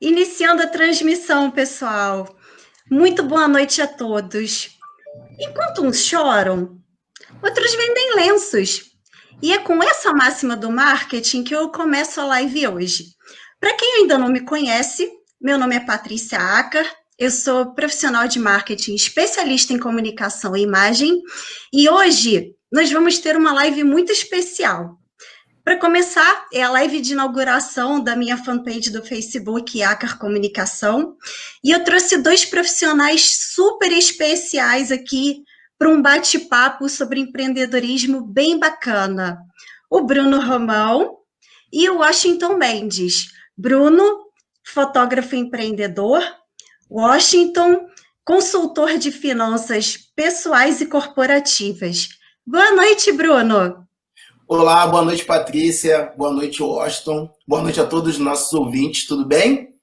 Iniciando a transmissão, pessoal. Muito boa noite a todos. Enquanto uns choram, outros vendem lenços. E é com essa máxima do marketing que eu começo a live hoje. Para quem ainda não me conhece, meu nome é Patrícia Acar, eu sou profissional de marketing, especialista em comunicação e imagem, e hoje nós vamos ter uma live muito especial. Para começar, é a live de inauguração da minha fanpage do Facebook, Acar Comunicação, e eu trouxe dois profissionais super especiais aqui para um bate-papo sobre empreendedorismo bem bacana. O Bruno Romão e o Washington Mendes. Bruno, fotógrafo empreendedor, Washington, consultor de finanças pessoais e corporativas. Boa noite, Bruno. Olá, boa noite, Patrícia. Boa noite, Washington. Boa noite a todos os nossos ouvintes, tudo bem?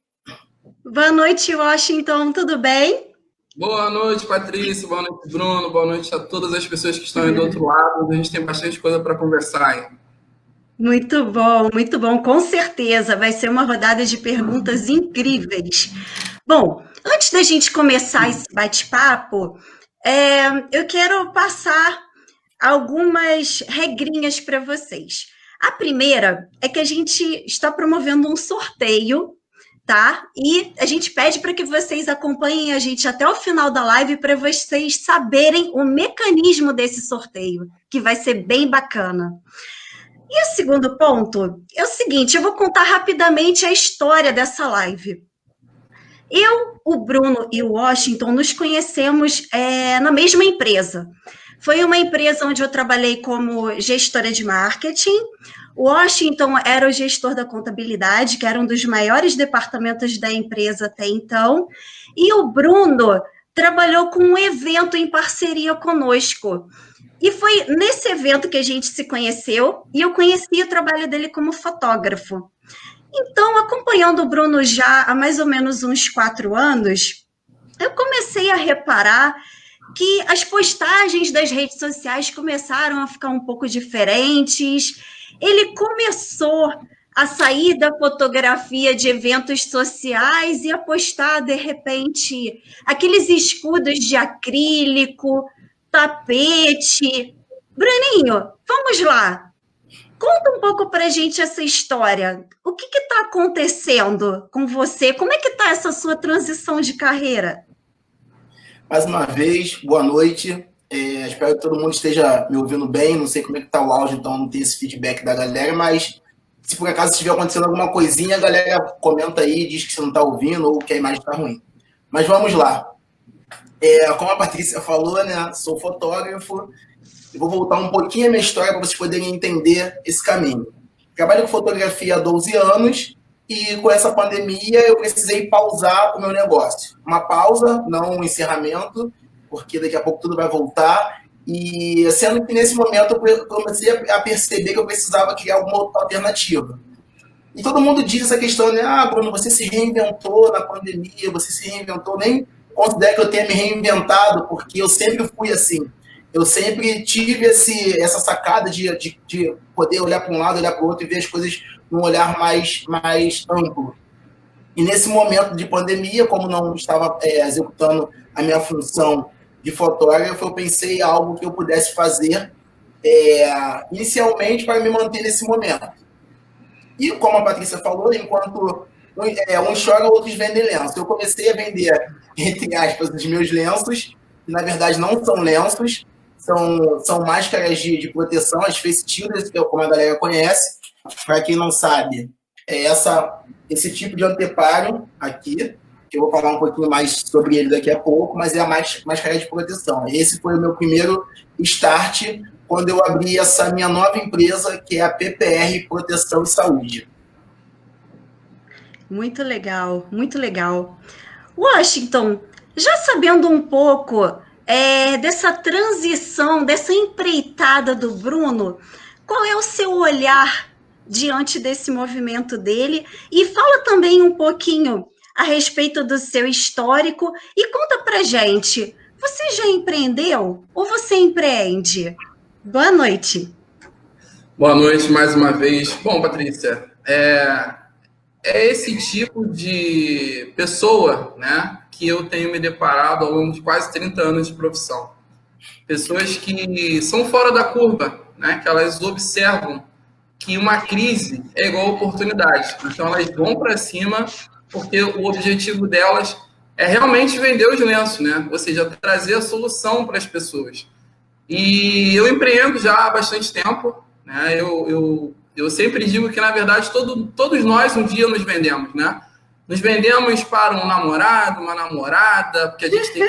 Boa noite, Washington, tudo bem? Boa noite, Patrícia. Boa noite, Bruno. Boa noite a todas as pessoas que estão aí do outro lado. A gente tem bastante coisa para conversar, hein? Muito bom, com certeza. Vai ser uma rodada de perguntas incríveis. Bom, antes da gente começar esse bate-papo, eu quero passar algumas regrinhas para vocês. A primeira é que a gente está promovendo um sorteio, tá? E a gente pede para que vocês acompanhem a gente até o final da live para vocês saberem o mecanismo desse sorteio, que vai ser bem bacana. E o segundo ponto é o seguinte, eu vou contar rapidamente a história dessa live. Eu, o Bruno e o Washington nos conhecemos na mesma empresa. Foi uma empresa onde eu trabalhei como gestora de marketing. O Washington era o gestor da contabilidade, que era um dos maiores departamentos da empresa até então. E o Bruno trabalhou com um evento em parceria conosco. E foi nesse evento que a gente se conheceu e eu conheci o trabalho dele como fotógrafo. Então, acompanhando o Bruno já há mais ou menos uns 4 anos, eu comecei a reparar que as postagens das redes sociais começaram a ficar um pouco diferentes. Ele começou a sair da fotografia de eventos sociais e a postar, de repente, aqueles escudos de acrílico, tapete. Bruninho, vamos lá. Conta um pouco para a gente essa história. O que está acontecendo com você? Como é que está essa sua transição de carreira? Mais uma vez, boa noite. Espero que todo mundo esteja me ouvindo bem. Não sei como é que está o áudio, então não tem esse feedback da galera, mas se por acaso estiver acontecendo alguma coisinha, a galera comenta aí, diz que você não está ouvindo ou que a imagem está ruim. Mas vamos lá. Como a Patrícia falou, né? Sou fotógrafo. Eu vou voltar um pouquinho a minha história para vocês poderem entender esse caminho. Trabalho com fotografia há 12 anos e com essa pandemia eu precisei pausar o meu negócio. Uma pausa, não um encerramento, porque daqui a pouco tudo vai voltar. E sendo que nesse momento eu comecei a perceber que eu precisava criar alguma outra alternativa. E todo mundo diz essa questão, né? Ah, Bruno, você se reinventou na pandemia, você se reinventou. Nem considero que eu tenha me reinventado, porque eu sempre fui assim. Eu sempre tive essa sacada de poder olhar para um lado, olhar para o outro e ver as coisas num olhar mais amplo. E nesse momento de pandemia, como não estava executando a minha função de fotógrafo, eu pensei em algo que eu pudesse fazer inicialmente para me manter nesse momento. E como a Patrícia falou, enquanto uns choram, outros vendem lenços. Eu comecei a vender, entre aspas, os meus lenços, que na verdade não são lenços, são máscaras de proteção, as face shielders, que é como a galera conhece. Para quem não sabe, esse tipo de anteparo aqui, que eu vou falar um pouquinho mais sobre ele daqui a pouco, mas é a máscara de proteção. Esse foi o meu primeiro start quando eu abri essa minha nova empresa, que é a PPR Proteção e Saúde. Muito legal, muito legal. Washington, já sabendo um pouco dessa transição, dessa empreitada do Bruno, qual é o seu olhar diante desse movimento dele? E fala também um pouquinho a respeito do seu histórico e conta pra gente, você já empreendeu ou você empreende? Boa noite. Boa noite mais uma vez. Bom, Patrícia, é esse tipo de pessoa, né, que eu tenho me deparado ao longo de quase 30 anos de profissão. Pessoas que são fora da curva, né, que elas observam que uma crise é igual a oportunidade. Então, elas vão para cima porque o objetivo delas é realmente vender os lenços, né? Ou seja, trazer a solução para as pessoas. E eu empreendo já há bastante tempo, né? Eu sempre digo que, na verdade, todos nós um dia nos vendemos, né? Nos vendemos para um namorado, uma namorada, porque a gente tem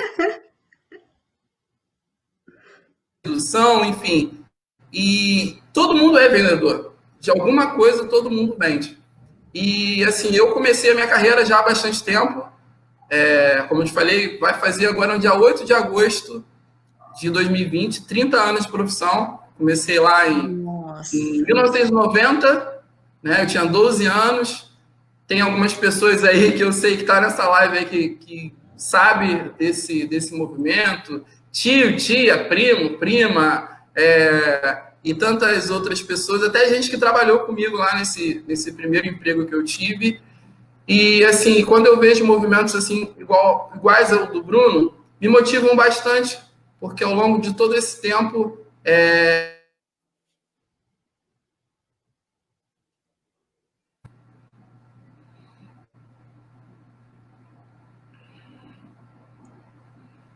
solução, enfim. E todo mundo é vendedor. De alguma coisa, todo mundo vende. E, assim, eu comecei a minha carreira já há bastante tempo. Como eu te falei, vai fazer agora no dia 8 de agosto de 2020, 30 anos de profissão. Comecei lá em 1990, né? Eu tinha 12 anos. Tem algumas pessoas aí que eu sei que tá nessa live aí que sabe desse movimento. Tio, tia, primo, prima, e tantas outras pessoas, até gente que trabalhou comigo lá nesse primeiro emprego que eu tive. E, assim, quando eu vejo movimentos assim iguais ao do Bruno, me motivam bastante, porque ao longo de todo esse tempo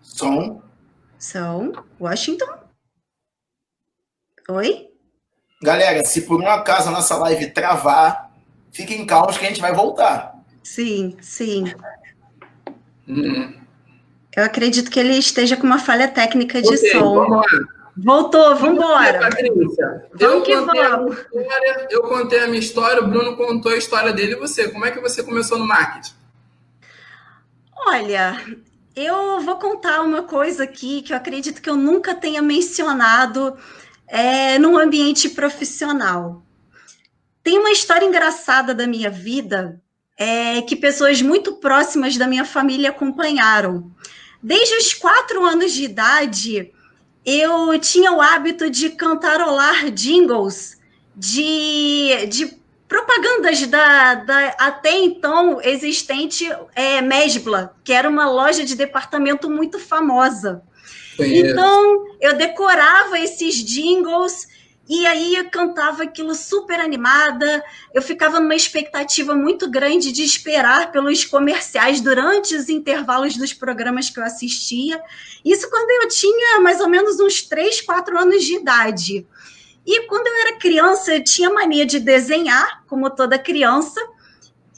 Som. Washington? Oi? Galera, se por um acaso a nossa live travar, fiquem calmos que a gente vai voltar. Sim. Eu acredito que ele esteja com uma falha técnica de som. Vamos lá. Voltou, vamos embora. Patrícia, eu contei a minha história, o Bruno contou a história dele. E você? Como é que você começou no marketing? Olha, eu vou contar uma coisa aqui que eu acredito que eu nunca tenha mencionado num ambiente profissional. Tem uma história engraçada da minha vida que pessoas muito próximas da minha família acompanharam. Desde os 4 anos de idade, eu tinha o hábito de cantarolar jingles de propagandas da até então existente Mesbla, que era uma loja de departamento muito famosa. Então, eu decorava esses jingles e aí eu cantava aquilo super animada, eu ficava numa expectativa muito grande de esperar pelos comerciais durante os intervalos dos programas que eu assistia. Isso quando eu tinha mais ou menos uns 3, 4 anos de idade. E quando eu era criança, eu tinha mania de desenhar, como toda criança,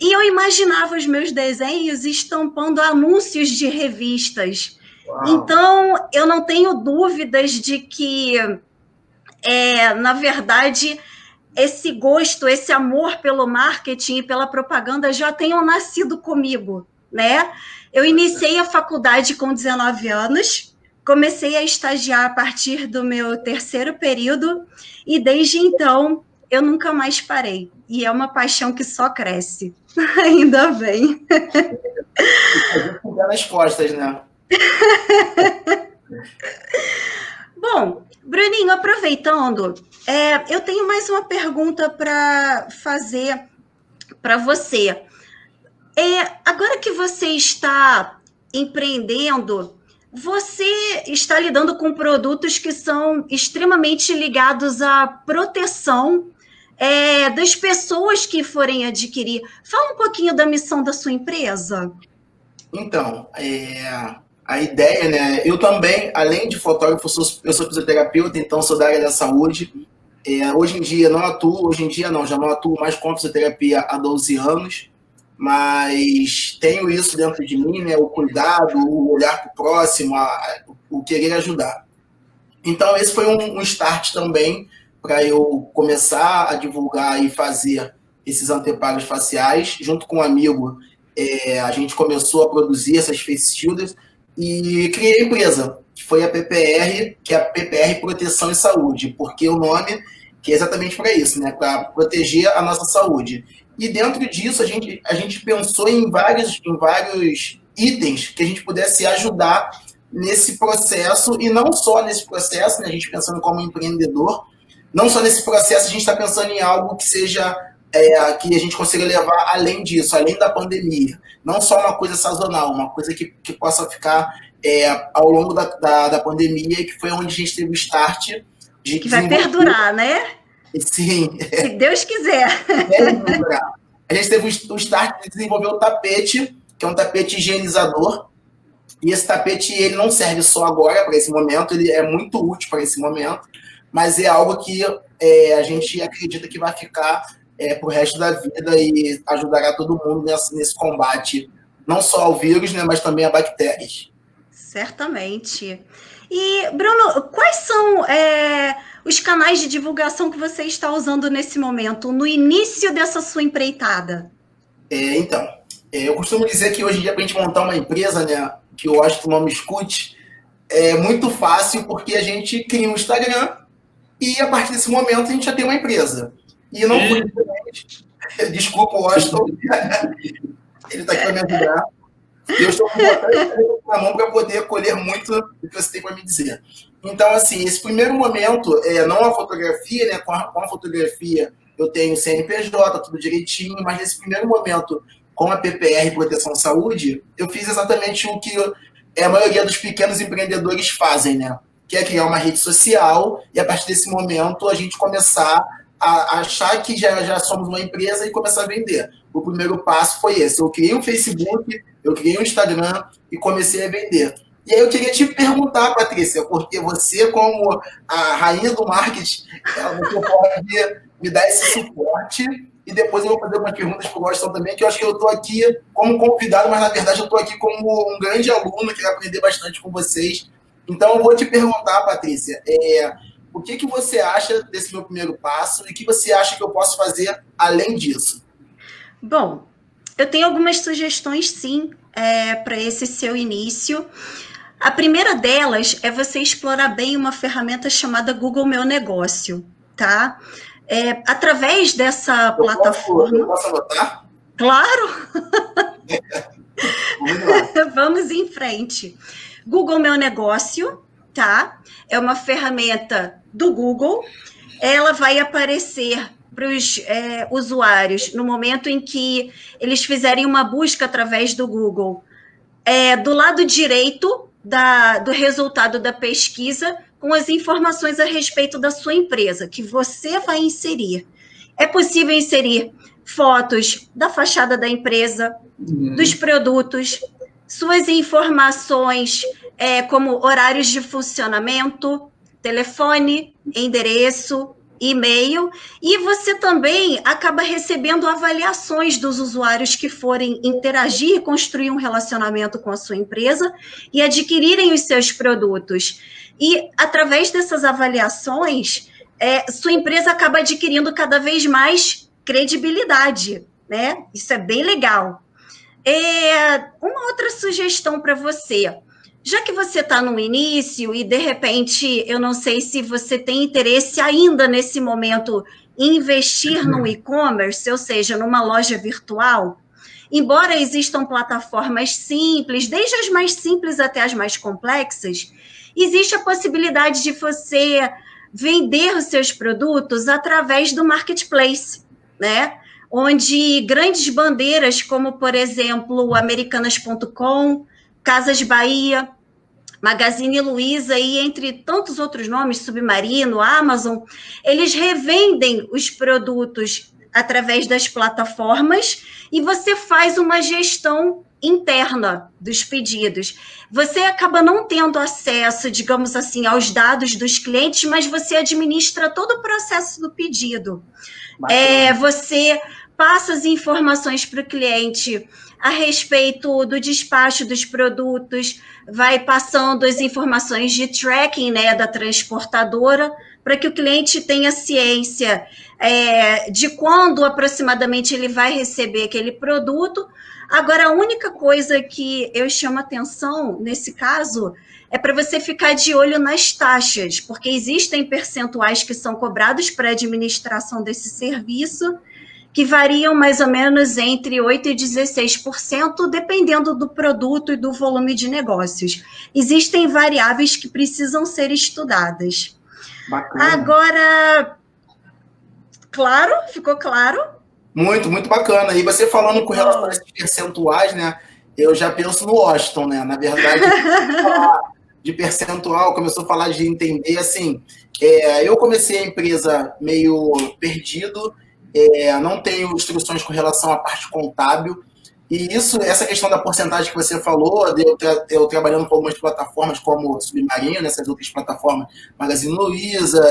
e eu imaginava os meus desenhos estampando anúncios de revistas. Uau. Então, eu não tenho dúvidas de que, na verdade, esse gosto, esse amor pelo marketing e pela propaganda já tenham nascido comigo, né? Eu iniciei a faculdade com 19 anos, comecei a estagiar a partir do meu 3º período e desde então eu nunca mais parei. E é uma paixão que só cresce. Ainda bem. Nas costas, né? Bom, Bruninho, aproveitando, eu tenho mais uma pergunta para fazer para você. Agora que você está empreendendo, você está lidando com produtos que são extremamente ligados à proteção das pessoas que forem adquirir. Fala um pouquinho da missão da sua empresa. Então, a ideia, né? Eu também, além de fotógrafo, eu sou fisioterapeuta, então sou da área da saúde. Hoje em dia já não atuo mais com fisioterapia há 12 anos, mas tenho isso dentro de mim, né? O cuidado, o olhar para o próximo, o querer ajudar. Então, esse foi um start também para eu começar a divulgar e fazer esses antepagos faciais. Junto com um amigo, a gente começou a produzir essas face shielders e criei a empresa, que foi a PPR, que é a PPR Proteção e Saúde, porque o nome que é exatamente para isso, né? Para proteger a nossa saúde. E dentro disso, a gente pensou em vários itens que a gente pudesse ajudar nesse processo, e não só nesse processo, né? A gente pensando como empreendedor, não só nesse processo, a gente está pensando em algo que seja que a gente consiga levar além disso, além da pandemia. Não só uma coisa sazonal, uma coisa que possa ficar ao longo da pandemia, que foi onde a gente teve o start de que vai perdurar, né? Sim. Se Deus quiser. A gente teve o start de desenvolver o tapete, que é um tapete higienizador. E esse tapete, ele não serve só agora, para esse momento, ele é muito útil para esse momento, mas é algo que a gente acredita que vai ficar para o resto da vida e ajudará todo mundo nesse combate, não só ao vírus, né, mas também a bactérias. Certamente. E, Bruno, quais são os canais de divulgação que você está usando nesse momento, no início dessa sua empreitada? Então, eu costumo dizer que hoje em dia, para a gente montar uma empresa, né, que eu acho que o nome escute, é muito fácil porque a gente cria um Instagram e a partir desse momento a gente já tem uma empresa. E não foi diferente. Desculpa, o Washington. Ele está aqui para me ajudar. Eu estou com a mão para poder colher muito do que você tem para me dizer. Então, assim, esse primeiro momento, não a fotografia, né? Com a fotografia eu tenho CNPJ, tudo direitinho, mas nesse primeiro momento, com a PPR, Proteção Saúde, eu fiz exatamente o que a maioria dos pequenos empreendedores fazem, né? Que é criar uma rede social e, a partir desse momento, a gente começar a achar que já somos uma empresa e começar a vender. O primeiro passo foi esse. Eu criei um Facebook, eu criei um Instagram e comecei a vender. E aí eu queria te perguntar, Patrícia, porque você, como a rainha do marketing, você pode me dar esse suporte e depois eu vou fazer algumas perguntas para o Washington também, que eu acho que eu estou aqui como convidado, mas na verdade eu estou aqui como um grande aluno, que vai aprender bastante com vocês. Então eu vou te perguntar, Patrícia, o que você acha desse meu primeiro passo e o que você acha que eu posso fazer além disso? Bom, eu tenho algumas sugestões, sim, para esse seu início. A primeira delas é você explorar bem uma ferramenta chamada Google Meu Negócio, tá? Através dessa plataforma... Eu posso anotar? Claro! Vamos em frente. Google Meu Negócio, tá? É uma ferramenta do Google. Ela vai aparecer para os usuários no momento em que eles fizerem uma busca através do Google. Do lado direito do resultado da pesquisa, com as informações a respeito da sua empresa, que você vai inserir. É possível inserir fotos da fachada da empresa, dos produtos, suas informações como horários de funcionamento, telefone, endereço, e-mail, e você também acaba recebendo avaliações dos usuários que forem interagir, construir um relacionamento com a sua empresa e adquirirem os seus produtos. E, através dessas avaliações, sua empresa acaba adquirindo cada vez mais credibilidade, né? Isso é bem legal. Uma outra sugestão para você. Já que você está no início e, de repente, eu não sei se você tem interesse ainda nesse momento em investir no e-commerce, ou seja, numa loja virtual, embora existam plataformas simples, desde as mais simples até as mais complexas, existe a possibilidade de você vender os seus produtos através do marketplace, né? Onde grandes bandeiras, como, por exemplo, Americanas.com, Casas Bahia, Magazine Luiza e entre tantos outros nomes, Submarino, Amazon, eles revendem os produtos através das plataformas e você faz uma gestão interna dos pedidos. Você acaba não tendo acesso, digamos assim, aos dados dos clientes, mas você administra todo o processo do pedido. Você passa as informações para o cliente a respeito do despacho dos produtos, vai passando as informações de tracking, né, da transportadora, para que o cliente tenha ciência de quando aproximadamente ele vai receber aquele produto. Agora, a única coisa que eu chamo atenção nesse caso é para você ficar de olho nas taxas, porque existem percentuais que são cobrados para a administração desse serviço, que variam mais ou menos entre 8% e 16%, dependendo do produto e do volume de negócios. Existem variáveis que precisam ser estudadas. Bacana. Agora, claro, ficou claro? Muito, muito bacana. E você falando com relação a Oh. esses percentuais, né? Eu já penso no Washington, né? Na verdade, de percentual, começou a falar de entender, assim, eu comecei a empresa meio perdido, não tenho instruções com relação à parte contábil, e essa questão da porcentagem que você falou, de eu trabalhando com algumas plataformas como Submarino, essas outras plataformas, Magazine Luiza,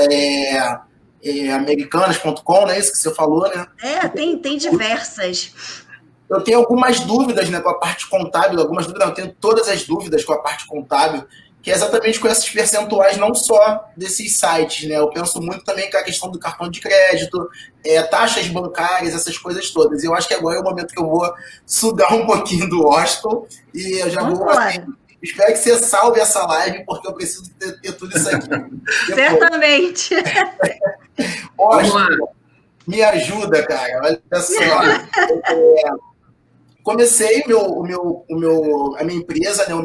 americanas.com, não é isso que você falou, né? Tem diversas. Eu tenho algumas dúvidas, né, com a parte contábil, algumas dúvidas, eu tenho todas as dúvidas com a parte contábil, que é exatamente com esses percentuais, não só desses sites, né? Eu penso muito também com a questão do cartão de crédito, taxas bancárias, essas coisas todas. E eu acho que agora é o momento que eu vou sugar um pouquinho do Washington e eu já vou, assim, espero que você salve essa live, porque eu preciso ter tudo isso aqui. Certamente. Washington, me ajuda, cara. Olha só. Comecei a minha empresa, né, o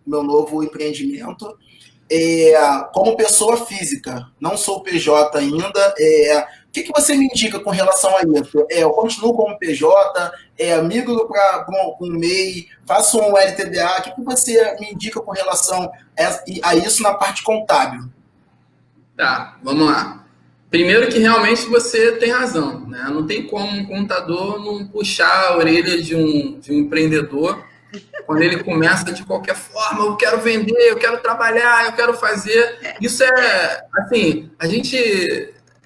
meu novo empreendimento, como pessoa física. Não sou PJ ainda. O que você me indica com relação a isso? Eu continuo como PJ, migro para um MEI, faço um LTDA. O que você me indica com relação a isso na parte contábil? Tá, vamos lá. Primeiro que realmente você tem razão, né? Não tem como um contador não puxar a orelha de um empreendedor quando ele começa de qualquer forma, eu quero vender, eu quero trabalhar, eu quero fazer. Isso assim,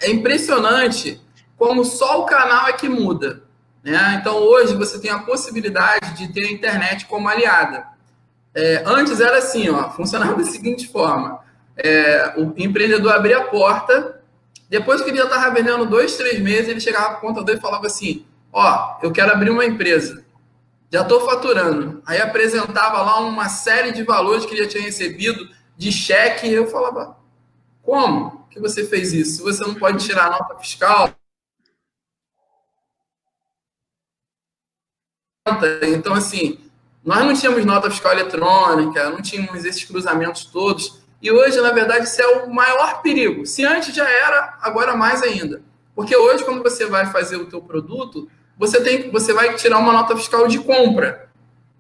é impressionante como só o canal é que muda, né? Então hoje você tem a possibilidade de ter a internet como aliada. Antes era assim, ó, funcionava da seguinte forma: o empreendedor abria a porta. Depois que ele já estava vendendo 2, 3 meses, ele chegava para o contador e falava assim, eu quero abrir uma empresa, já estou faturando. Aí apresentava lá uma série de valores que ele já tinha recebido de cheque, e eu falava, como que você fez isso? Se você não pode tirar a nota fiscal? Então, assim, nós não tínhamos nota fiscal eletrônica, não tínhamos esses cruzamentos todos. E hoje, na verdade, isso é o maior perigo. Se antes já era, agora mais ainda. Porque hoje, quando você vai fazer o teu produto, você vai tirar uma nota fiscal de compra,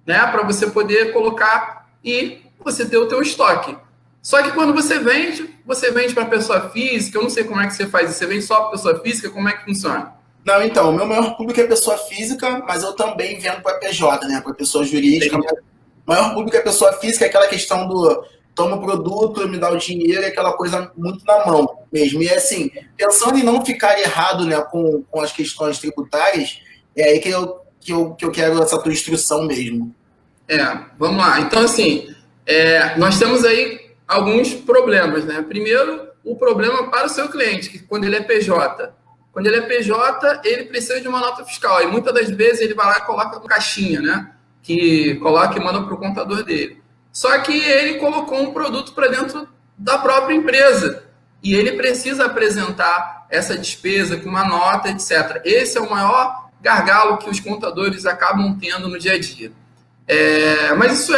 né? Para você poder colocar e você ter o teu estoque. Só que quando você vende para pessoa física, eu não sei como é que você faz isso. Você vende só para pessoa física, como é que funciona? Não, então, o meu maior público é pessoa física, mas eu também vendo para PJ, né? Para pessoa jurídica. O maior público é pessoa física, é aquela questão do toma o produto, me dá o dinheiro, é aquela coisa muito na mão mesmo. E assim, pensando em não ficar errado, né, com as questões tributárias, é aí que eu quero essa tua instrução mesmo. Vamos lá. Então, assim, nós temos aí alguns problemas, né? Primeiro, o problema para o seu cliente, que quando ele é PJ. Quando ele é PJ, ele precisa de uma nota fiscal. E muitas das vezes ele vai lá e coloca no caixinha, né? Que coloca e manda para o contador dele. Só que ele colocou um produto para dentro da própria empresa. E ele precisa apresentar essa despesa com uma nota, etc. Esse é o maior gargalo que os contadores acabam tendo no dia a dia. Mas isso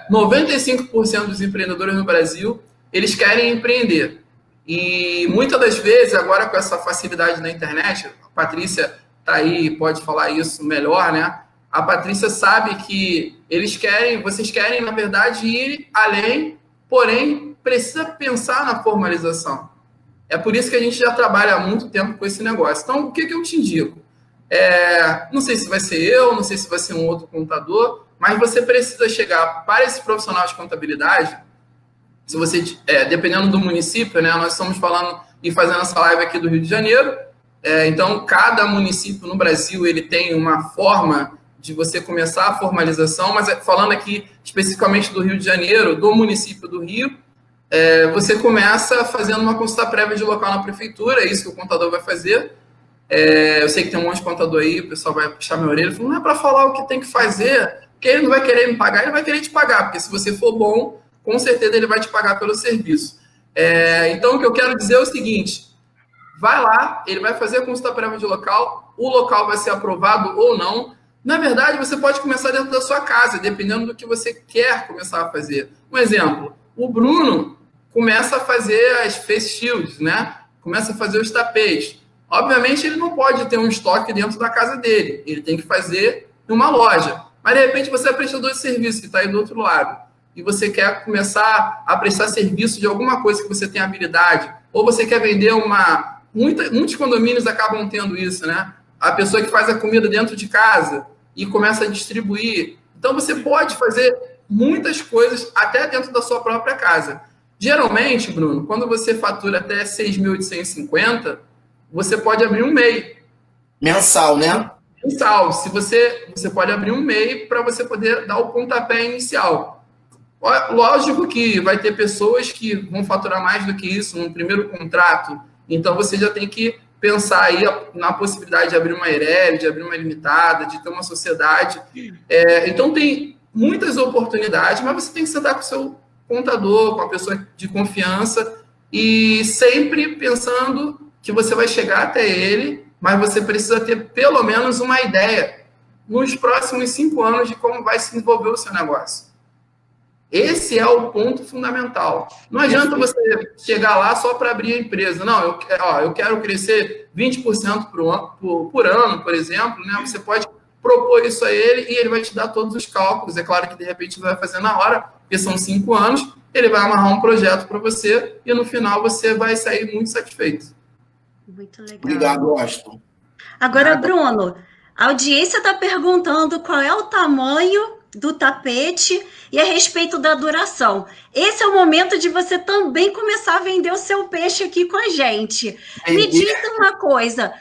95% dos empreendedores no Brasil, eles querem empreender. E muitas das vezes, agora com essa facilidade na internet, a Patrícia está aí, pode falar isso melhor, né? A Patrícia sabe que vocês querem, na verdade, ir além, porém, precisa pensar na formalização. É por isso que a gente já trabalha há muito tempo com esse negócio. Então, o que eu te indico? Não sei se vai ser eu, não sei se vai ser um outro contador, mas você precisa chegar para esse profissional de contabilidade, se você, dependendo do município, né, nós estamos falando e fazendo essa live aqui do Rio de Janeiro, então cada município no Brasil ele tem uma forma de você começar a formalização, mas falando aqui especificamente do Rio de Janeiro, do município do Rio, você começa fazendo uma consulta prévia de local na prefeitura, é isso que o contador vai fazer. Eu sei que tem um monte de contador aí, o pessoal vai puxar minha orelha, falando, não é para falar o que tem que fazer, porque ele não vai querer me pagar, ele vai querer te pagar, porque se você for bom, com certeza ele vai te pagar pelo serviço. Então, o que eu quero dizer é o seguinte, vai lá, ele vai fazer a consulta prévia de local, o local vai ser aprovado ou não. Na verdade, você pode começar dentro da sua casa, dependendo do que você quer começar a fazer. Um exemplo, o Bruno começa a fazer as face shields, né? Começa a fazer os tapetes. Obviamente, ele não pode ter um estoque dentro da casa dele. Ele tem que fazer em uma loja. Mas, de repente, você é prestador de serviço, que está aí do outro lado, e você quer começar a prestar serviço de alguma coisa que você tem habilidade, ou você quer vender uma... Muitos condomínios acabam tendo isso, né? A pessoa que faz a comida dentro de casa e começa a distribuir. Então, você pode fazer muitas coisas até dentro da sua própria casa. Geralmente, Bruno, quando você fatura até 6.850, você pode abrir um MEI. Mensal, né? Mensal. Se você pode abrir um MEI para você poder dar o pontapé inicial. Lógico que vai ter pessoas que vão faturar mais do que isso no primeiro contrato. Então, você já tem que pensar aí na possibilidade de abrir uma EREV, de abrir uma limitada, de ter uma sociedade. Então, tem muitas oportunidades, mas você tem que sentar com o seu contador, com a pessoa de confiança e sempre pensando que você vai chegar até ele, mas você precisa ter pelo menos uma ideia nos próximos 5 anos de como vai se desenvolver o seu negócio. Esse é o ponto fundamental. Não adianta você chegar lá só para abrir a empresa. Não, eu quero crescer 20% por ano, por exemplo. Né? Você pode propor isso a ele e ele vai te dar todos os cálculos. É claro que, de repente, ele vai fazer na hora, porque são 5 anos, ele vai amarrar um projeto para você e, no final, você vai sair muito satisfeito. Muito legal. Obrigado, Austin. Agora, Bruno, a audiência está perguntando qual é o tamanho do tapete e a respeito da duração. Esse é o momento de você também começar a vender o seu peixe aqui com a gente. Me diz uma coisa,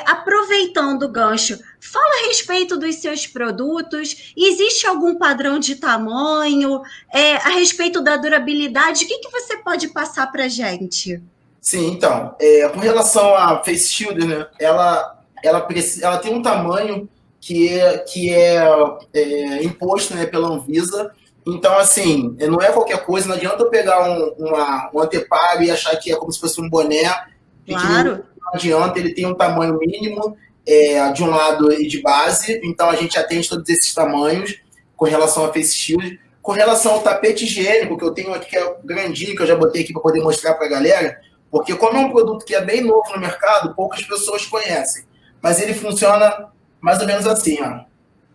aproveitando o gancho, fala a respeito dos seus produtos, existe algum padrão de tamanho, a respeito da durabilidade, o que você pode passar para a gente? Sim, então, com relação à Face Shield, né, ela tem um tamanho que é imposto, né, pela Anvisa. Então, assim, não é qualquer coisa, não adianta eu pegar um anteparo e achar que é como se fosse um boné. Claro. Não adianta, ele tem um tamanho mínimo de um lado e de base, então a gente atende todos esses tamanhos com relação à Face Shield. Com relação ao tapete higiênico, que eu tenho aqui, que é grandinho, que eu já botei aqui para poder mostrar para a galera, porque como é um produto que é bem novo no mercado, poucas pessoas conhecem. Mas ele funciona mais ou menos assim, ó.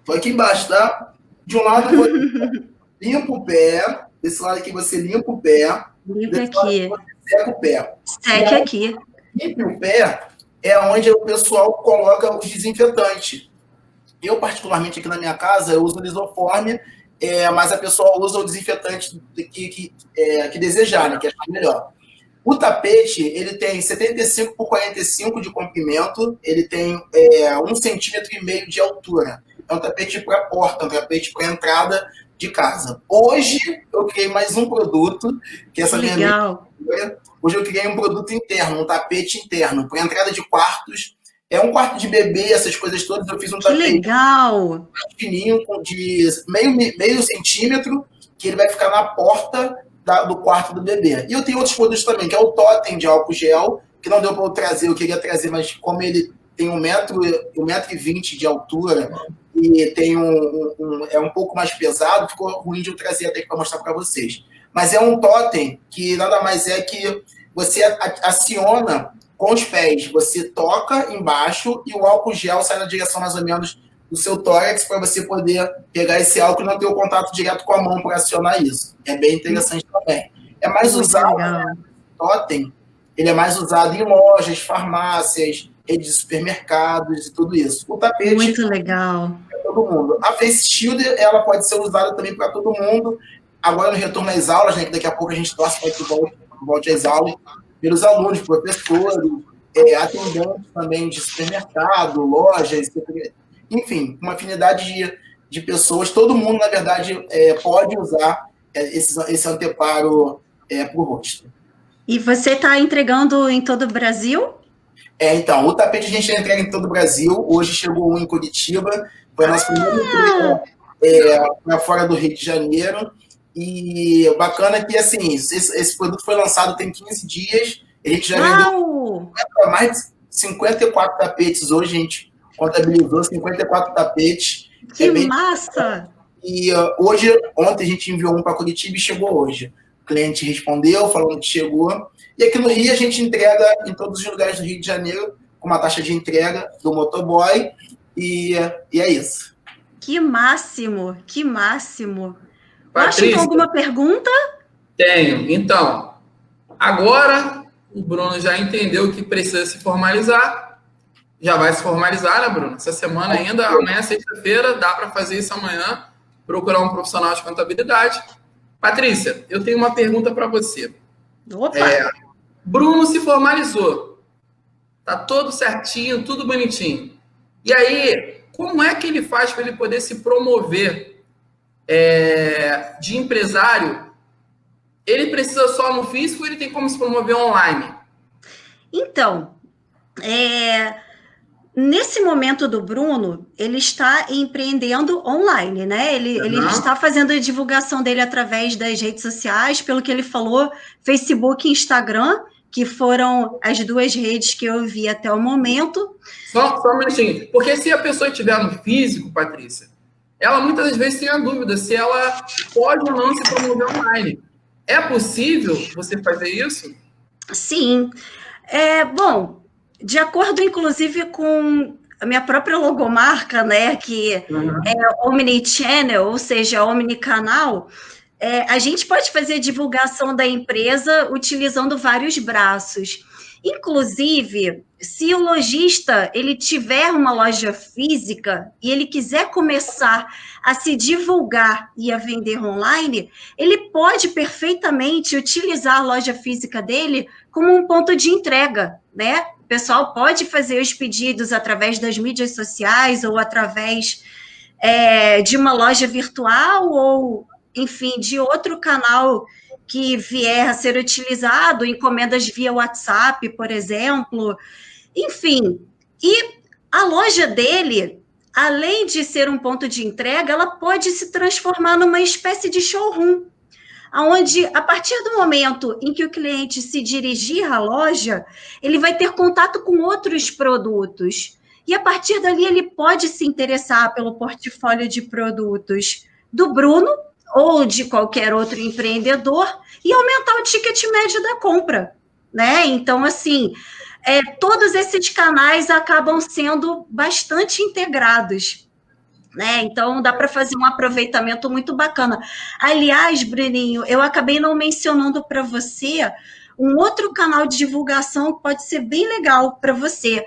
Tô aqui embaixo, tá? De um lado, você limpa o pé. Desse lado aqui, você limpa o pé. Limpa aqui. Você seca o pé. Seca aqui. Limpa o pé é onde o pessoal coloca os desinfetantes. Eu, particularmente, aqui na minha casa, eu uso o lisoforme, mas a pessoa usa o desinfetante que desejar, né? Que achar melhor. O tapete, ele tem 75 por 45 de comprimento, ele tem 1,5 cm de altura. É um tapete para porta, um tapete para entrada de casa. Hoje, eu criei mais um produto, que essa Legal. Hoje eu criei um produto interno, um tapete interno, para entrada de quartos. É um quarto de bebê, essas coisas todas. Eu fiz um tapete legal. fininho, de meio centímetro, que ele vai ficar na porta do quarto do bebê. E eu tenho outros produtos também, que é o totem de álcool gel, que não deu para eu trazer, eu queria trazer, mas como ele tem 1,20 m de altura e tem é um pouco mais pesado, ficou ruim de eu trazer até para mostrar para vocês. Mas é um totem que nada mais é que você aciona com os pés, você toca embaixo e o álcool gel sai na direção mais ou menos do seu tórax para você poder pegar esse álcool e não ter o contato direto com a mão para acionar isso. É bem interessante também. É mais usado, né? O totem, ele é mais usado em lojas, farmácias, redes de supermercados e tudo isso. O tapete... Muito legal. É todo mundo. A Face Shield, ela pode ser usada também para todo mundo. Agora, no retorno às aulas, né, que daqui a pouco a gente torce para que volte às aulas, pelos alunos, professores, atendentes também de supermercado, lojas, enfim, uma afinidade de pessoas. Todo mundo, na verdade, pode usar esse anteparo para o rosto. E você está entregando em todo o Brasil? Então, o tapete a gente já entrega em todo o Brasil. Hoje chegou um em Curitiba. Foi a nossa primeira entrega para fora do Rio de Janeiro. E o bacana é que, assim, esse produto foi lançado tem 15 dias. A gente já vendeu mais de 54 tapetes hoje. A gente contabilizou 54 tapetes. Que massa! E ontem a gente enviou um para Curitiba e chegou hoje. O cliente respondeu, falando que chegou. E aqui no Rio a gente entrega em todos os lugares do Rio de Janeiro com uma taxa de entrega do motoboy, e é isso. Que máximo, que máximo. Patrícia, Washington, alguma pergunta? tenho. Então, agora o Bruno já entendeu que precisa se formalizar. Já vai se formalizar, né, Bruno? Essa semana ainda, amanhã, sexta-feira, dá para fazer isso amanhã, procurar um profissional de contabilidade. Patrícia, eu tenho uma pergunta para você. Opa! Bruno se formalizou. Tá todo certinho, tudo bonitinho. E aí, como é que ele faz para ele poder se promover de empresário? Ele precisa só no físico ou ele tem como se promover online? Então, nesse momento do Bruno, ele está empreendendo online, né? Ele está fazendo a divulgação dele através das redes sociais, pelo que ele falou, Facebook e Instagram, que foram as duas redes que eu vi até o momento. Só um minutinho. Porque se a pessoa estiver no físico, Patrícia, ela muitas das vezes tem a dúvida se ela pode ou não se promover online. É possível você fazer isso? Sim. Bom, de acordo, inclusive, com a minha própria logomarca, né, que é Omnichannel, ou seja, Omnicanal, a gente pode fazer divulgação da empresa utilizando vários braços. Inclusive, se o lojista ele tiver uma loja física e ele quiser começar a se divulgar e a vender online, ele pode perfeitamente utilizar a loja física dele como um ponto de entrega, né? O pessoal pode fazer os pedidos através das mídias sociais ou através de uma loja virtual ou, enfim, de outro canal que vier a ser utilizado, encomendas via WhatsApp, por exemplo. Enfim, e a loja dele, além de ser um ponto de entrega, ela pode se transformar numa espécie de showroom, onde, a partir do momento em que o cliente se dirigir à loja, ele vai ter contato com outros produtos. E, a partir dali, ele pode se interessar pelo portfólio de produtos do Bruno ou de qualquer outro empreendedor e aumentar o ticket médio da compra, né? Então, assim, todos esses canais acabam sendo bastante integrados, né? Então, dá para fazer um aproveitamento muito bacana. Aliás, Bruninho, eu acabei não mencionando para você um outro canal de divulgação que pode ser bem legal para você.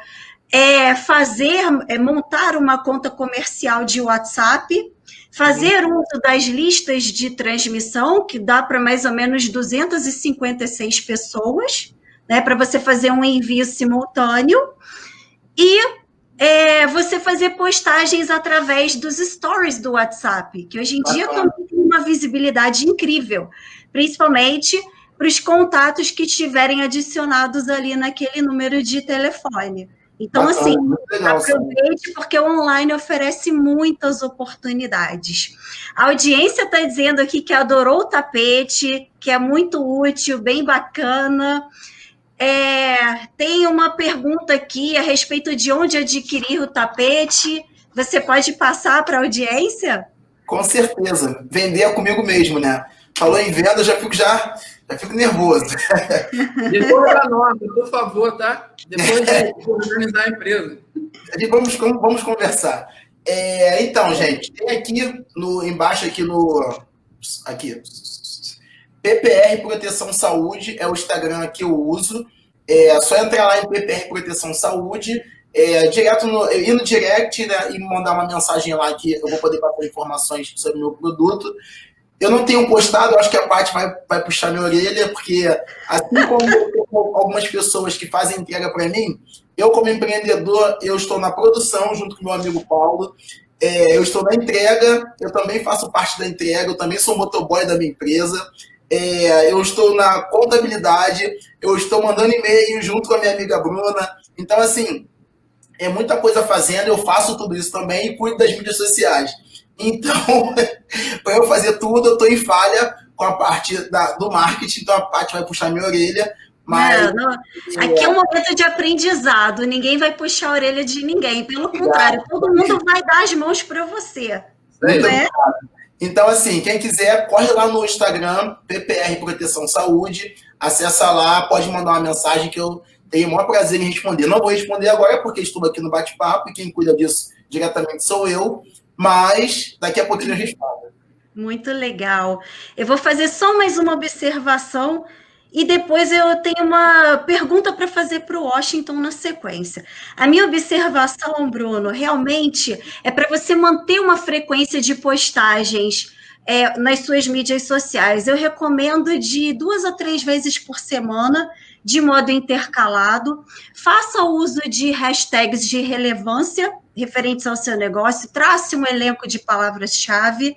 Montar uma conta comercial de WhatsApp, fazer uso das listas de transmissão, que dá para mais ou menos 256 pessoas, né, para você fazer um envio simultâneo, e você fazer postagens através dos stories do WhatsApp, que hoje em dia também tem uma visibilidade incrível, principalmente para os contatos que estiverem adicionados ali naquele número de telefone. Então, assim, aproveite, porque o online oferece muitas oportunidades. A audiência está dizendo aqui que adorou o tapete, que é muito útil, bem bacana. Tem uma pergunta aqui a respeito de onde adquirir o tapete. Você pode passar para a audiência? Com certeza. Vender é comigo mesmo, né? Falou em venda, já fico nervoso. Depois da nota, por favor, tá? Depois de organizar a empresa. Vamos conversar. Então, gente, tem aqui embaixo aqui PPR Proteção Saúde é o Instagram que eu uso. É só entrar lá em PPR Proteção Saúde, ir no direct, né, e me mandar uma mensagem lá que eu vou poder passar informações sobre o meu produto. Eu não tenho postado, eu acho que a Paty vai puxar minha orelha, porque assim como algumas pessoas que fazem entrega para mim, eu como empreendedor, eu estou na produção junto com meu amigo Paulo, eu estou na entrega, eu também faço parte da entrega, eu também sou motoboy da minha empresa, eu estou na contabilidade, eu estou mandando e-mail junto com a minha amiga Bruna. Então, assim, é muita coisa fazendo, eu faço tudo isso também e cuido das mídias sociais. Então, para eu fazer tudo, eu estou em falha com a parte do marketing, então a Paty vai puxar minha orelha. Mas, aqui é um momento de aprendizado, ninguém vai puxar a orelha de ninguém, pelo contrário, todo mundo vai dar as mãos para você. Né? Então, assim, quem quiser, corre lá no Instagram, PPR Proteção Saúde, acessa lá, pode mandar uma mensagem que eu tenho o maior prazer em responder. Não vou responder agora porque estou aqui no bate-papo e quem cuida disso diretamente sou eu, mas daqui a pouquinho eu respondo. Muito legal. Eu vou fazer só mais uma observação e depois eu tenho uma pergunta para fazer para o Washington na sequência. A minha observação, Bruno, realmente é para você manter uma frequência de postagens nas suas mídias sociais. Eu recomendo de 2 a 3 vezes por semana, de modo intercalado. Faça uso de hashtags de relevância referentes ao seu negócio, trace um elenco de palavras-chave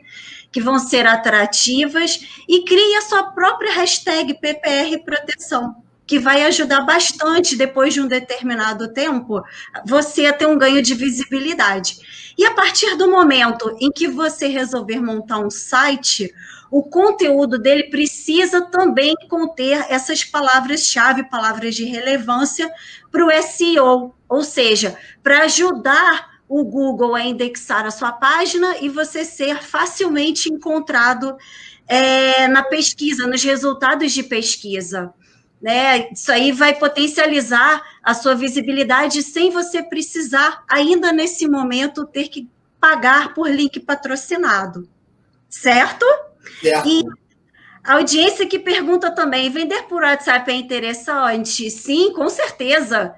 que vão ser atrativas e crie a sua própria hashtag PPR Proteção, que vai ajudar bastante, depois de um determinado tempo, você a ter um ganho de visibilidade. E a partir do momento em que você resolver montar um site, o conteúdo dele precisa também conter essas palavras-chave, palavras de relevância para o SEO, ou seja, para ajudar o Google a indexar a sua página e você ser facilmente encontrado na pesquisa, nos resultados de pesquisa. Né? Isso aí vai potencializar a sua visibilidade sem você precisar, ainda nesse momento, ter que pagar por link patrocinado. Certo? Certo. E a audiência que pergunta também, vender por WhatsApp é interessante? Sim, com certeza.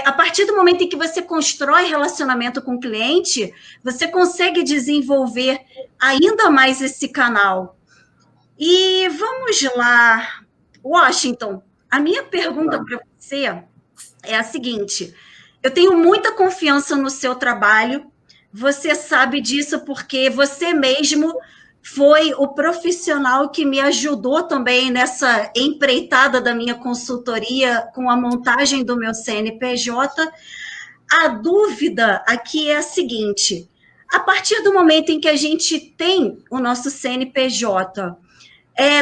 A partir do momento em que você constrói relacionamento com o cliente, você consegue desenvolver ainda mais esse canal. E vamos lá, Washington, a minha pergunta para você é a seguinte: eu tenho muita confiança no seu trabalho, você sabe disso porque você mesmo foi o profissional que me ajudou também nessa empreitada da minha consultoria com a montagem do meu CNPJ. A dúvida aqui é a seguinte: a partir do momento em que a gente tem o nosso CNPJ,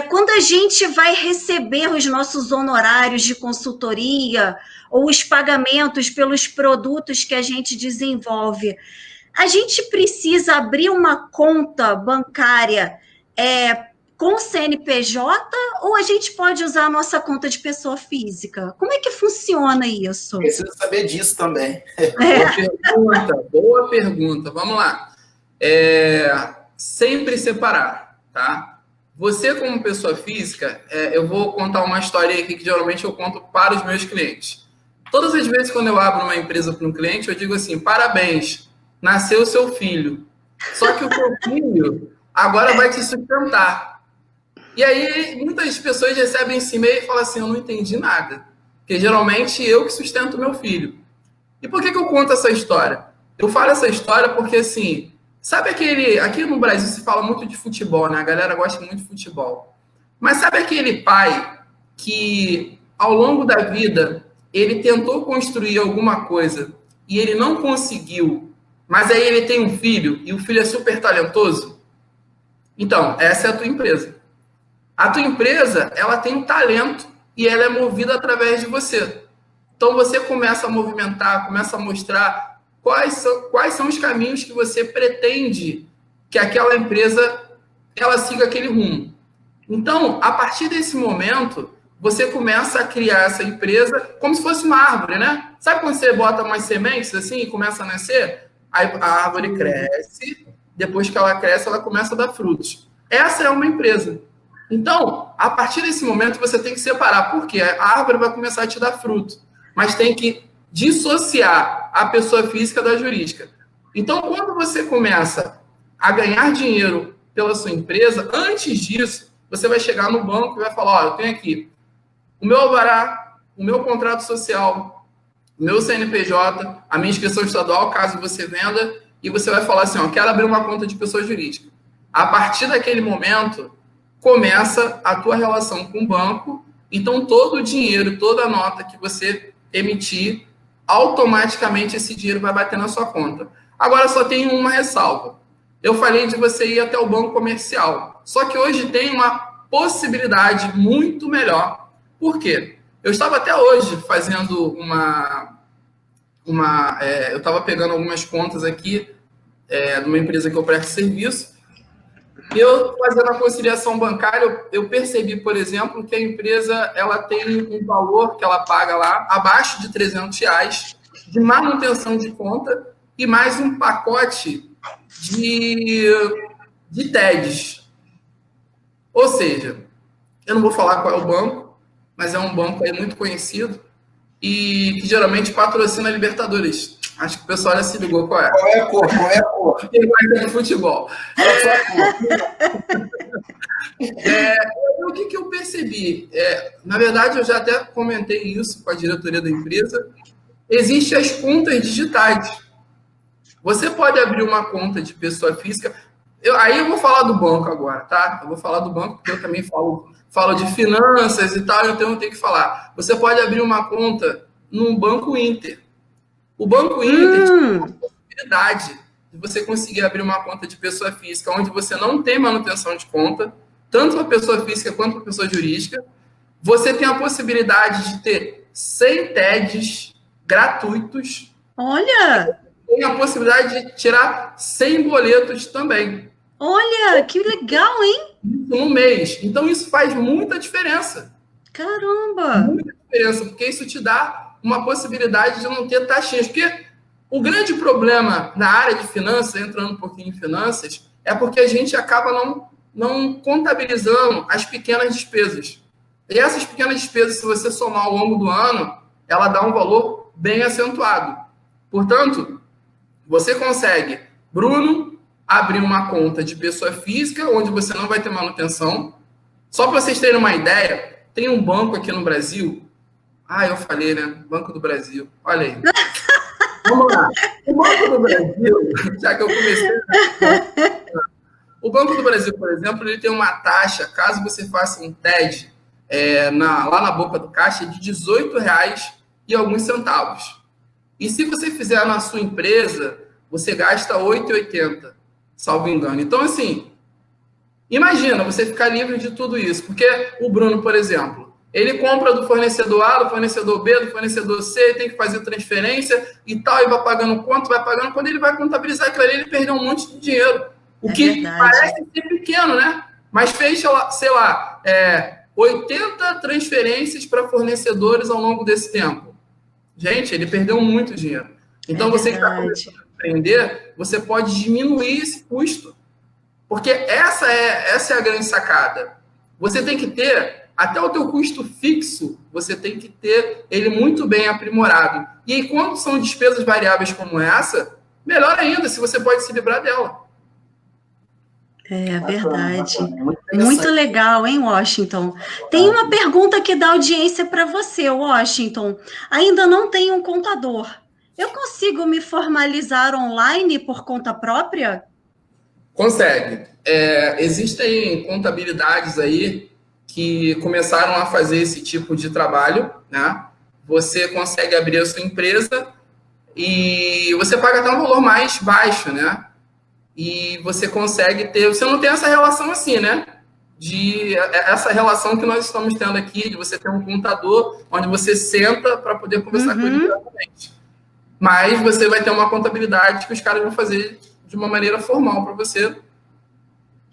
quando a gente vai receber os nossos honorários de consultoria ou os pagamentos pelos produtos que a gente desenvolve, a gente precisa abrir uma conta bancária com CNPJ ou a gente pode usar a nossa conta de pessoa física? Como é que funciona isso? Preciso saber disso também. Boa pergunta. Vamos lá. Sempre separar, tá? Você, como pessoa física, eu vou contar uma história aqui que geralmente eu conto para os meus clientes. Todas as vezes quando eu abro uma empresa para um cliente, eu digo assim: parabéns, nasceu o seu filho. Só que o seu filho agora vai te sustentar. E aí, muitas pessoas recebem esse e-mail e falam assim: eu não entendi nada. Porque geralmente eu que sustento meu filho. E por que eu conto essa história? Eu falo essa história porque, assim, sabe aqui no Brasil se fala muito de futebol, né? A galera gosta muito de futebol. Mas sabe aquele pai que, ao longo da vida, ele tentou construir alguma coisa e ele não conseguiu, mas aí ele tem um filho e o filho é super talentoso? Então, essa é a tua empresa. A tua empresa, ela tem um talento e ela é movida através de você. Então, você começa a movimentar, começa a mostrar quais são os caminhos que você pretende que aquela empresa ela siga aquele rumo. Então, a partir desse momento, você começa a criar essa empresa como se fosse uma árvore, né? Sabe quando você bota umas sementes assim e começa a nascer? Aí a árvore cresce, depois que ela cresce, ela começa a dar frutos. Essa é uma empresa. Então, a partir desse momento, você tem que separar, porque a árvore vai começar a te dar fruto, mas tem que dissociar a pessoa física da jurídica. Então, quando você começa a ganhar dinheiro pela sua empresa, antes disso, você vai chegar no banco e vai falar: ó, eu tenho aqui o meu alvará, o meu contrato social, o meu CNPJ, a minha inscrição estadual, caso você venda, e você vai falar assim: ó, quero abrir uma conta de pessoa jurídica. A partir daquele momento, começa a tua relação com o banco. Então, todo o dinheiro, toda a nota que você emitir, automaticamente esse dinheiro vai bater na sua conta. Agora, só tem uma ressalva. Eu falei de você ir até o banco comercial. Só que hoje tem uma possibilidade muito melhor. Por quê? Eu estava até hoje fazendo eu estava pegando algumas contas aqui de uma empresa que eu presto serviço. Eu, fazendo a conciliação bancária, eu percebi, por exemplo, que a empresa ela tem um valor que ela paga lá, abaixo de R$ 300, de manutenção de conta, e mais um pacote de, de TEDs. Ou seja, eu não vou falar qual é o banco, mas é um banco aí muito conhecido e que geralmente patrocina a Libertadores. Acho que o pessoal já se ligou qual é. Qual é a cor? Qual é a cor? Tem mais de futebol. Qual é a cor? O que eu percebi? Na verdade, eu já até comentei isso com a diretoria da empresa. Existem as contas digitais. Você pode abrir uma conta de pessoa física. Aí eu vou falar do banco agora, tá? Eu vou falar do banco porque eu também falo de finanças e tal, então eu tenho que falar. Você pode abrir uma conta num Banco Inter. O Banco Inter tem a possibilidade de você conseguir abrir uma conta de pessoa física onde você não tem manutenção de conta, tanto para pessoa física quanto para pessoa jurídica. Você tem a possibilidade de ter 100 TEDs gratuitos. Olha! Tem a possibilidade de tirar 100 boletos também. Olha, que legal, hein? No mês. Então, isso faz muita diferença. Caramba! Muita diferença, porque isso te dá uma possibilidade de não ter taxinhas. Porque o grande problema na área de finanças, entrando um pouquinho em finanças, é porque a gente acaba não contabilizando as pequenas despesas. E essas pequenas despesas, se você somar ao longo do ano, ela dá um valor bem acentuado. Portanto, você consegue, Bruno, abrir uma conta de pessoa física, onde você não vai ter manutenção. Só para vocês terem uma ideia, tem um banco aqui no Brasil. Eu falei, né? Banco do Brasil. Olha aí. Vamos lá. O Banco do Brasil, já que eu comecei... O Banco do Brasil, por exemplo, ele tem uma taxa, caso você faça um TED lá na boca do caixa, de R$ 18 e alguns centavos. E se você fizer na sua empresa, você gasta R$ 8,80, salvo engano. Então, assim, imagina você ficar livre de tudo isso. Porque o Bruno, por exemplo, ele compra do fornecedor A, do fornecedor B, do fornecedor C, tem que fazer transferência e tal, e vai pagando quanto, vai pagando. Quando ele vai contabilizar aquilo ali, ele perdeu um monte de dinheiro. O que parece ser pequeno, né? Mas fez, sei lá, 80 transferências para fornecedores ao longo desse tempo. Gente, ele perdeu muito dinheiro. Então, você que está começando a empreender, você pode diminuir esse custo. Porque essa é a grande sacada. Você tem que ter, até o teu custo fixo, você tem que ter ele muito bem aprimorado. E aí, quando são despesas variáveis como essa, melhor ainda, se você pode se livrar dela. É verdade. Muito legal, hein, Washington? Tem uma pergunta aqui da audiência para você, Washington. Ainda não tenho um contador. Eu consigo me formalizar online por conta própria? Consegue. Existem contabilidades aí que começaram a fazer esse tipo de trabalho, né? Você consegue abrir a sua empresa e você paga até um valor mais baixo, né? E você consegue ter... Você não tem essa relação assim, né? Essa relação que nós estamos tendo aqui, de você ter um contador onde você senta para poder conversar com ele diretamente. Mas você vai ter uma contabilidade que os caras vão fazer de uma maneira formal para você.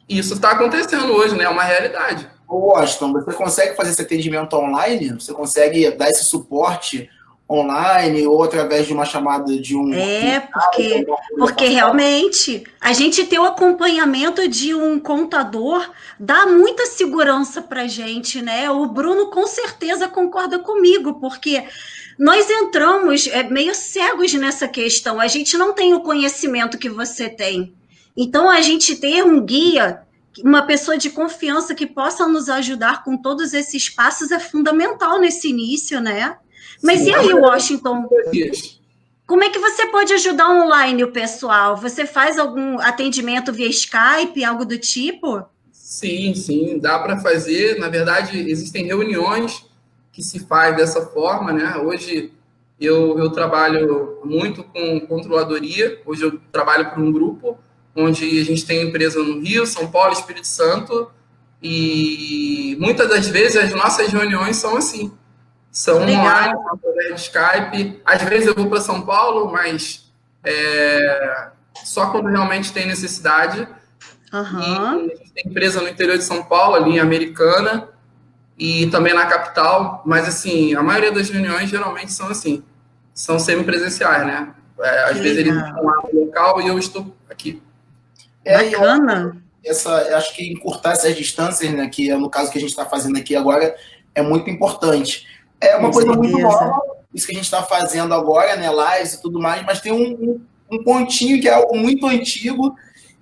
E isso está acontecendo hoje, né? É uma realidade. Washington, você consegue fazer esse atendimento online? Você consegue dar esse suporte online ou através de uma chamada de um... Porque realmente a gente ter o acompanhamento de um contador dá muita segurança para a gente, né? O Bruno com certeza concorda comigo, porque nós entramos meio cegos nessa questão, a gente não tem o conhecimento que você tem. Então, a gente ter um guia, uma pessoa de confiança que possa nos ajudar com todos esses passos é fundamental nesse início, né? Mas e aí, Washington? Como é que você pode ajudar online o pessoal? Você faz algum atendimento via Skype, algo do tipo? Sim, dá para fazer. Na verdade, existem reuniões que se faz dessa forma, né? Hoje eu trabalho muito com controladoria. Hoje eu trabalho para um grupo onde a gente tem empresa no Rio, São Paulo, Espírito Santo, e muitas das vezes as nossas reuniões são assim. São online, através de Skype. Às vezes eu vou para São Paulo, mas só quando realmente tem necessidade. Aham. E a gente tem empresa no interior de São Paulo, ali em Americana, e também na capital, mas assim, a maioria das reuniões geralmente são assim, são semipresenciais, né? Às Que vezes eles estão legal. lá no local e eu estou aqui. E eu Bacana. acho que encurtar essas distâncias, né, que é no caso que a gente está fazendo aqui agora, é muito importante. É uma Com coisa muito certeza. nova, isso que a gente está fazendo agora, né, lives e tudo mais, mas tem um pontinho que é algo muito antigo,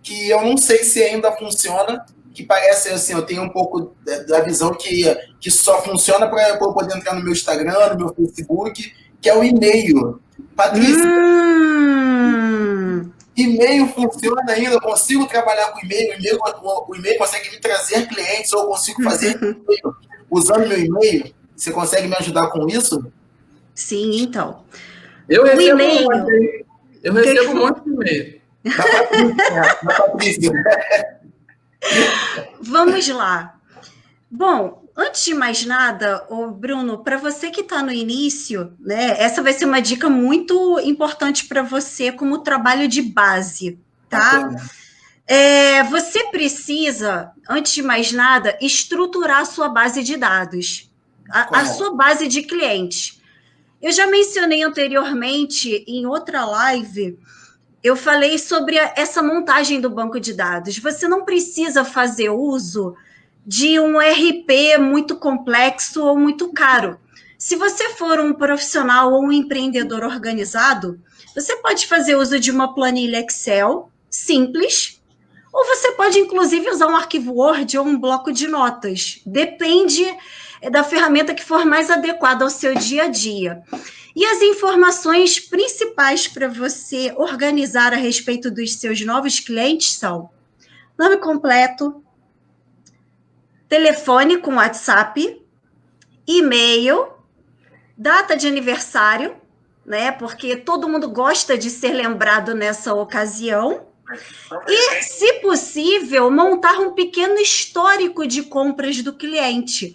que eu não sei se ainda funciona, que parece assim, eu tenho um pouco da visão que só funciona para eu poder entrar no meu Instagram, no meu Facebook, que é o e-mail. Patrícia, Hum, e-mail funciona ainda, eu consigo trabalhar com e-mail, o e-mail consegue me trazer clientes, ou eu consigo fazer e-mail usando meu e-mail. Você consegue me ajudar com isso? sim, então. Eu O recebo um monte, e-mail, hein? Eu que recebo um monte de e-mail. Da Patrícia, né? Da Patrícia. vamos lá. Bom, antes de mais nada, ô Bruno, para você que está no início, né, essa vai ser uma dica muito importante para você como trabalho de base, tá? Bacana. Você precisa, antes de mais nada, estruturar a sua base de dados, a Correto. sua base de clientes. Eu já mencionei anteriormente em outra live, eu falei sobre essa montagem do banco de dados. Você não precisa fazer uso de um RP muito complexo ou muito caro. Se você for um profissional ou um empreendedor organizado, você pode fazer uso de uma planilha Excel simples, ou você pode, inclusive, usar um arquivo Word ou um bloco de notas. Depende da ferramenta que for mais adequada ao seu dia a dia. E as informações principais para você organizar a respeito dos seus novos clientes são nome completo, telefone com WhatsApp, e-mail, data de aniversário, né? Porque todo mundo gosta de ser lembrado nessa ocasião. E, se possível, montar um pequeno histórico de compras do cliente.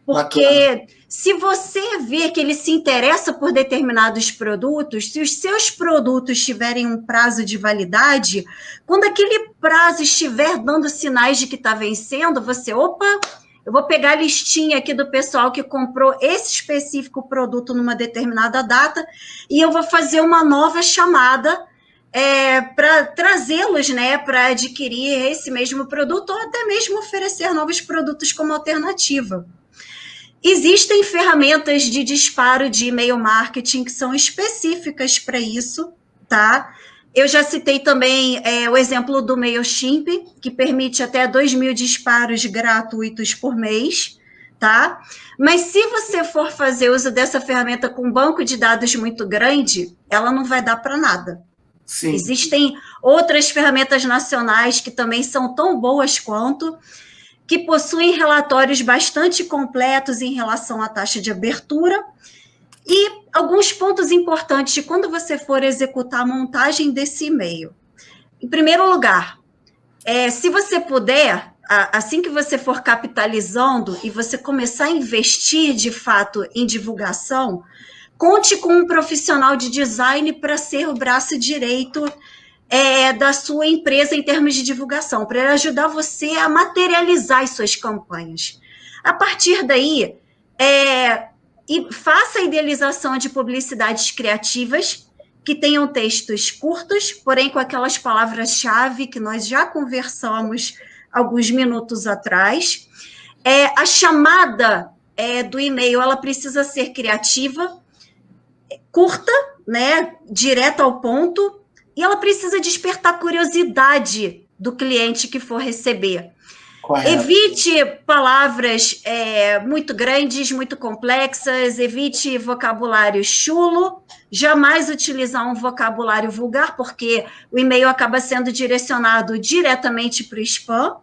Porque Bacana. se você vê que ele se interessa por determinados produtos, se os seus produtos tiverem um prazo de validade, quando aquele prazo estiver dando sinais de que está vencendo, você, opa, eu vou pegar a listinha aqui do pessoal que comprou esse específico produto numa determinada data e eu vou fazer uma nova chamada para trazê-los, né, para adquirir esse mesmo produto ou até mesmo oferecer novos produtos como alternativa. Existem ferramentas de disparo de e-mail marketing que são específicas para isso, tá? Eu já citei também o exemplo do MailChimp, que permite até 2.000 disparos gratuitos por mês, tá? Mas se você for fazer uso dessa ferramenta com um banco de dados muito grande, ela não vai dar para nada. Sim. Existem outras ferramentas nacionais que também são tão boas quanto, que possuem relatórios bastante completos em relação à taxa de abertura e alguns pontos importantes de quando você for executar a montagem desse e-mail. Em primeiro lugar, se você puder, assim que você for capitalizando e você começar a investir de fato em divulgação, conte com um profissional de design para ser o braço direito da sua empresa em termos de divulgação, para ajudar você a materializar as suas campanhas. A partir daí, e faça a idealização de publicidades criativas que tenham textos curtos, porém com aquelas palavras-chave que nós já conversamos alguns minutos atrás. A chamada do e-mail, ela precisa ser criativa, curta, né, direta ao ponto, e ela precisa despertar curiosidade do cliente que for receber. Correto. Evite palavras muito grandes, muito complexas, evite vocabulário chulo, jamais utilizar um vocabulário vulgar, porque o e-mail acaba sendo direcionado diretamente para o spam,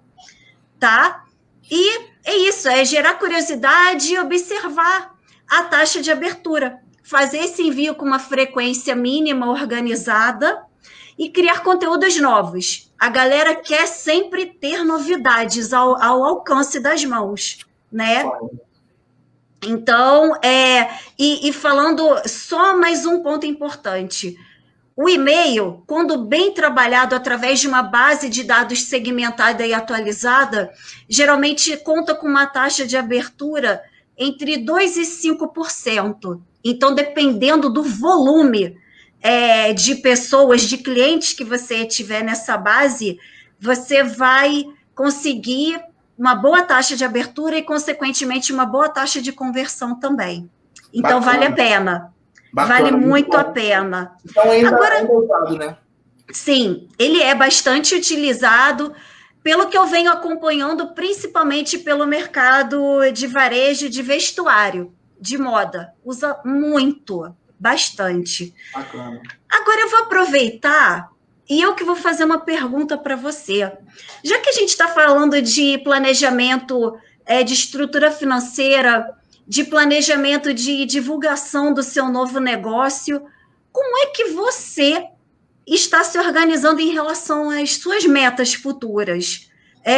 tá? E é isso, gerar curiosidade e observar a taxa de abertura. Fazer esse envio com uma frequência mínima, organizada, e criar conteúdos novos. A galera quer sempre ter novidades ao alcance das mãos, né? Então, e falando só mais um ponto importante, O e-mail, quando bem trabalhado através de uma base de dados segmentada e atualizada, geralmente conta com uma taxa de abertura entre 2% e 5%. Então, dependendo do volume de pessoas, de clientes que você tiver nessa base, você vai conseguir uma boa taxa de abertura e, consequentemente, uma boa taxa de conversão também. Então, Bacana. vale a pena. Bacana, Vale muito bom. a pena. Então, ainda Agora, é usado, né? sim, ele é bastante utilizado, pelo que eu venho acompanhando, principalmente pelo mercado de varejo de vestuário, de moda. Usa muito, bastante. Bacana. Agora eu vou aproveitar e eu que vou fazer uma pergunta para você. Já que a gente está falando de planejamento de estrutura financeira, de planejamento de divulgação do seu novo negócio, como é que você está se organizando em relação às suas metas futuras?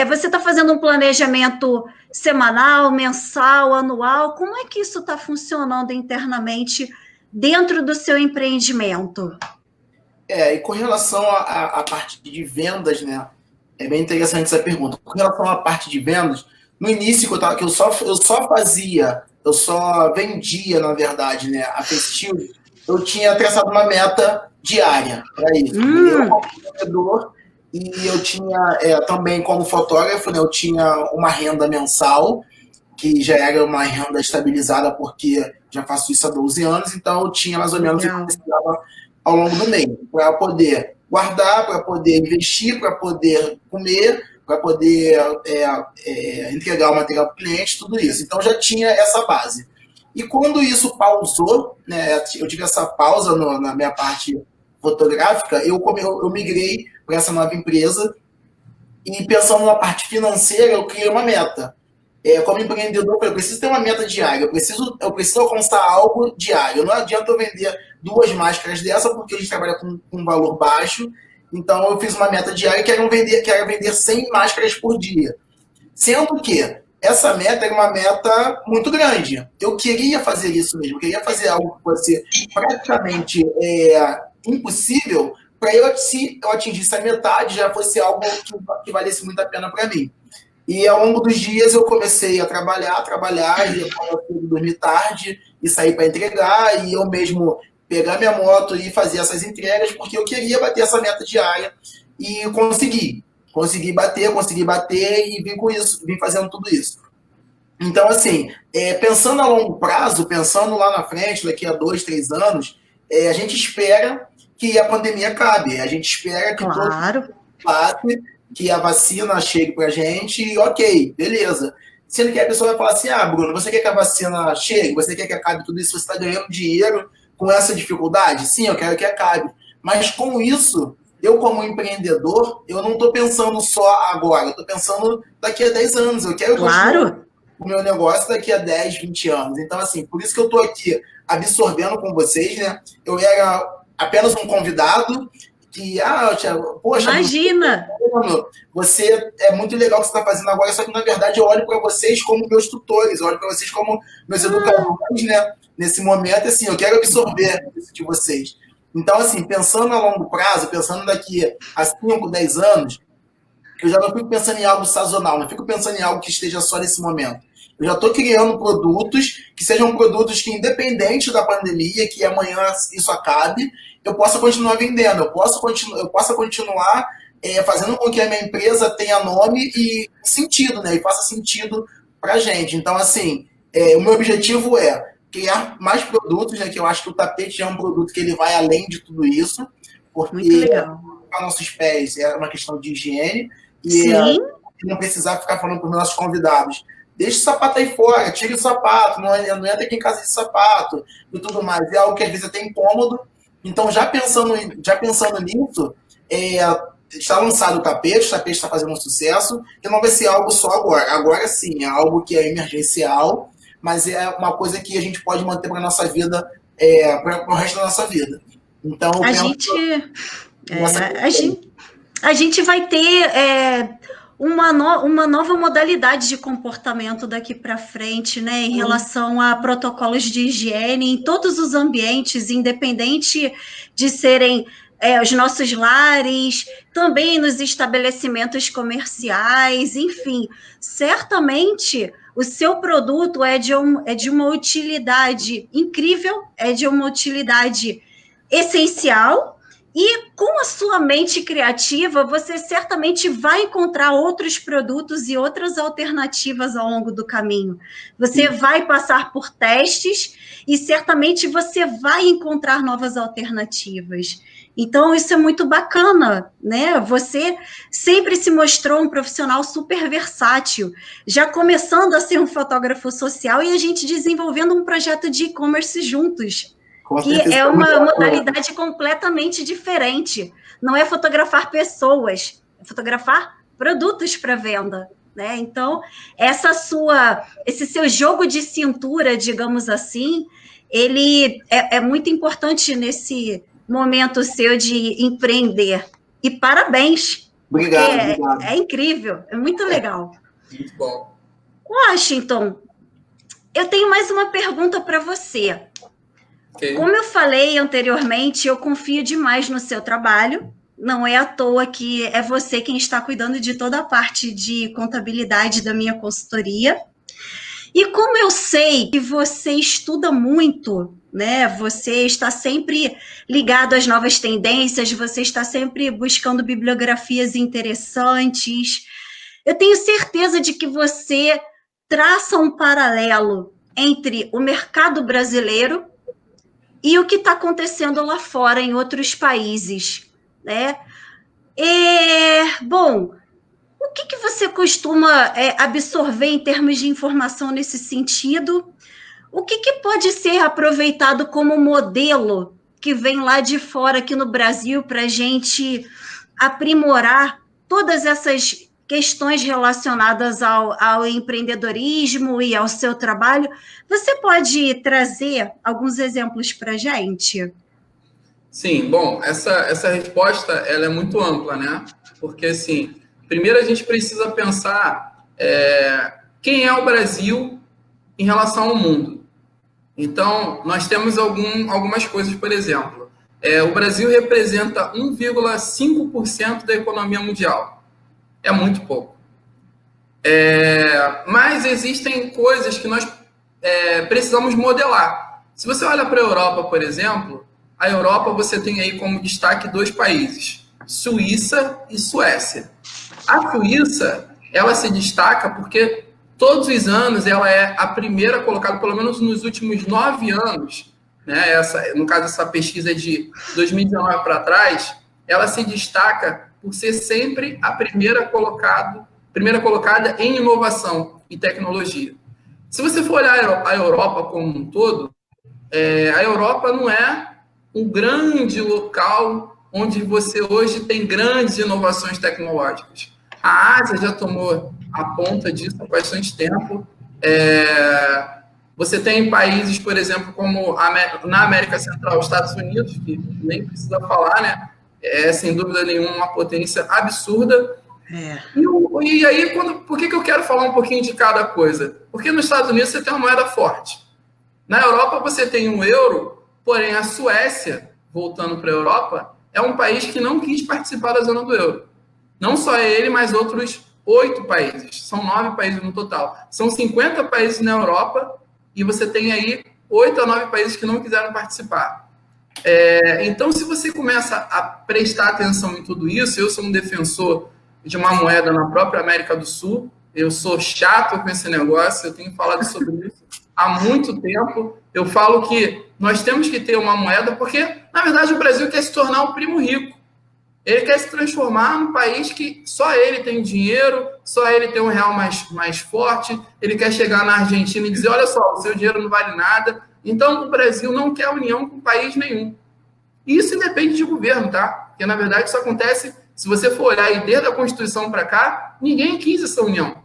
Você está fazendo um planejamento semanal, mensal, anual? Como é que isso está funcionando internamente dentro do seu empreendimento? E com relação à parte de vendas, né? É bem interessante essa pergunta. Com relação à parte de vendas, no início que eu só vendia, na verdade, né, a Festil, eu tinha traçado uma meta diária para isso. Eu, como vendedor, e eu tinha também como fotógrafo, né, eu tinha uma renda mensal, que já era uma renda estabilizada, porque já faço isso há 12 anos, então eu tinha mais ou menos o que eu precisava ao longo do mês, para poder guardar, para poder investir, para poder comer, para poder entregar o material para o cliente, tudo isso. Então já tinha essa base. E quando isso pausou, né, eu tive essa pausa na minha parte fotográfica, eu migrei para essa nova empresa e pensando na parte financeira, eu criei uma meta. Como empreendedor, eu preciso ter uma meta diária, eu preciso alcançar algo diário. Não adianta eu vender 2 máscaras dessa, porque a gente trabalha com um valor baixo. Então, eu fiz uma meta diária que era vender 100 máscaras por dia. Sendo que essa meta era uma meta muito grande. Eu queria fazer isso mesmo, eu queria fazer algo que fosse praticamente impossível, para se eu atingisse a metade, já fosse algo que valesse muito a pena para mim. E ao longo dos dias eu comecei a trabalhar, e dormir tarde e sair para entregar, e eu mesmo pegar minha moto e fazer essas entregas, porque eu queria bater essa meta diária e consegui bater e vim com isso, vim fazendo tudo isso. Então, assim, pensando a longo prazo, pensando lá na frente, daqui a 2, 3 anos, a gente espera que a pandemia acabe, a gente espera que todo passe, que a vacina chegue pra gente e ok, beleza. Sendo que a pessoa vai falar assim, Bruno, você quer que a vacina chegue? Você quer que acabe tudo isso? Você está ganhando dinheiro com essa dificuldade? Sim, eu quero que acabe. Mas com isso, eu como empreendedor, eu não estou pensando só agora, eu estou pensando daqui a 10 anos. Eu quero continuar o meu negócio daqui a 10, 20 anos. Então, assim, por isso que eu estou aqui absorvendo com vocês, né? Eu era apenas um convidado que, Thiago, poxa, imagina! Você é muito legal o que você está fazendo agora, só que na verdade eu olho para vocês como meus tutores, eu olho para vocês como meus educadores, né? Nesse momento, assim, eu quero absorver isso de vocês. Então, assim, pensando a longo prazo, pensando daqui a 5, 10 anos, eu já não fico pensando em algo sazonal, não fico pensando em algo que esteja só nesse momento. Eu já estou criando produtos que sejam produtos que, independente da pandemia, que amanhã isso acabe, eu possa continuar vendendo, eu possa continuar fazendo com que a minha empresa tenha nome e sentido, né? E faça sentido para a gente. Então, assim, o meu objetivo é criar mais produtos, né? Que eu acho que o tapete é um produto que ele vai além de tudo isso, porque para nossos pés é uma questão de higiene e não precisar ficar falando para os nossos convidados. Deixa o sapato aí fora, tira o sapato, não entra aqui em casa de sapato e tudo mais. É algo que às vezes é até incômodo. Então, já pensando nisso, está lançado o tapete está fazendo um sucesso, que não vai ser algo só agora. Agora sim, é algo que é emergencial, mas é uma coisa que a gente pode manter para a nossa vida, para o resto da nossa vida. Então, a gente vai ter uma nova modalidade de comportamento daqui para frente, né, em relação a protocolos de higiene em todos os ambientes, independente de serem os nossos lares, também nos estabelecimentos comerciais, enfim, certamente o seu produto é de uma utilidade incrível, é de uma utilidade essencial, e com a sua mente criativa, você certamente vai encontrar outros produtos e outras alternativas ao longo do caminho. Você vai passar por testes e certamente você vai encontrar novas alternativas. Então, isso é muito bacana, né? Você sempre se mostrou um profissional super versátil, já começando a ser um fotógrafo social e a gente desenvolvendo um projeto de e-commerce juntos, que é uma modalidade completamente diferente. Não é fotografar pessoas, é fotografar produtos para venda, né? Então, esse seu jogo de cintura, digamos assim, ele é muito importante nesse momento seu de empreender. E parabéns. Obrigado. É incrível, é muito legal. Muito bom. Washington, eu tenho mais uma pergunta para você. Okay. Como eu falei anteriormente, eu confio demais no seu trabalho. Não é à toa que é você quem está cuidando de toda a parte de contabilidade da minha consultoria. E como eu sei que você estuda muito, né? Você está sempre ligado às novas tendências, você está sempre buscando bibliografias interessantes. Eu tenho certeza de que você traça um paralelo entre o mercado brasileiro e o que está acontecendo lá fora, em outros países, né? Bom, o que você costuma absorver em termos de informação nesse sentido? O que pode ser aproveitado como modelo que vem lá de fora aqui no Brasil para a gente aprimorar todas essas questões relacionadas ao empreendedorismo e ao seu trabalho? Você pode trazer alguns exemplos para a gente? Sim, bom, essa resposta ela é muito ampla, né? Porque, assim, primeiro a gente precisa pensar quem é o Brasil em relação ao mundo. Então, nós temos algumas coisas, por exemplo, o Brasil representa 1,5% da economia mundial. É muito pouco. Mas existem coisas que nós precisamos modelar. Se você olha para a Europa, por exemplo, a Europa você tem aí como destaque 2 países, Suíça e Suécia. A Suíça, ela se destaca porque todos os anos ela é a primeira colocada, pelo menos nos últimos 9 anos, né? No caso, essa pesquisa é de 2019 para trás, ela se destaca por ser sempre a primeira colocada em inovação e tecnologia. Se você for olhar a Europa como um todo, a Europa não é um grande local onde você hoje tem grandes inovações tecnológicas. A Ásia já tomou a ponta disso há bastante tempo. Você tem países, por exemplo, como na América Central, os Estados Unidos, que nem precisa falar, né? É, sem dúvida nenhuma, uma potência absurda. E aí, por que eu quero falar um pouquinho de cada coisa? Porque nos Estados Unidos você tem uma moeda forte. Na Europa você tem um euro, porém a Suécia, voltando para a Europa, é um país que não quis participar da zona do euro. Não só ele, mas outros 8 países. São 9 países no total. São 50 países na Europa e você tem aí 8 a 9 países que não quiseram participar. Então, se você começa a prestar atenção em tudo isso, eu sou um defensor de uma moeda na própria América do Sul, eu sou chato com esse negócio, eu tenho falado sobre isso há muito tempo. Eu falo que nós temos que ter uma moeda porque, na verdade, o Brasil quer se tornar um primo rico. Ele quer se transformar num país que só ele tem dinheiro, só ele tem um real mais forte, ele quer chegar na Argentina e dizer, olha só, o seu dinheiro não vale nada. Então, o Brasil não quer união com país nenhum. E isso independe de governo, tá? Porque, na verdade, isso acontece, se você for olhar aí desde a Constituição para cá, ninguém quis essa união.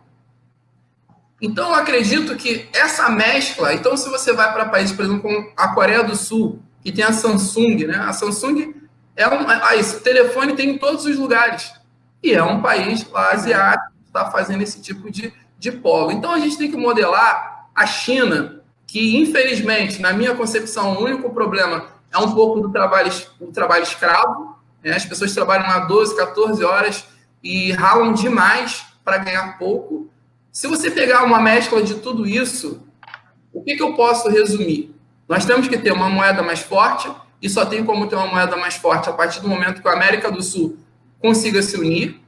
Então, eu acredito que essa mescla... Então, se você vai para países, por exemplo, como a Coreia do Sul, que tem a Samsung, né? A Samsung esse telefone tem em todos os lugares. E é um país lá asiático que está fazendo esse tipo de polo. Então, a gente tem que modelar a China, que, infelizmente, na minha concepção, o único problema é um pouco do trabalho escravo, né? As pessoas trabalham lá 12, 14 horas e ralam demais para ganhar pouco. Se você pegar uma mescla de tudo isso, o que eu posso resumir? Nós temos que ter uma moeda mais forte, e só tem como ter uma moeda mais forte a partir do momento que a América do Sul consiga se unir.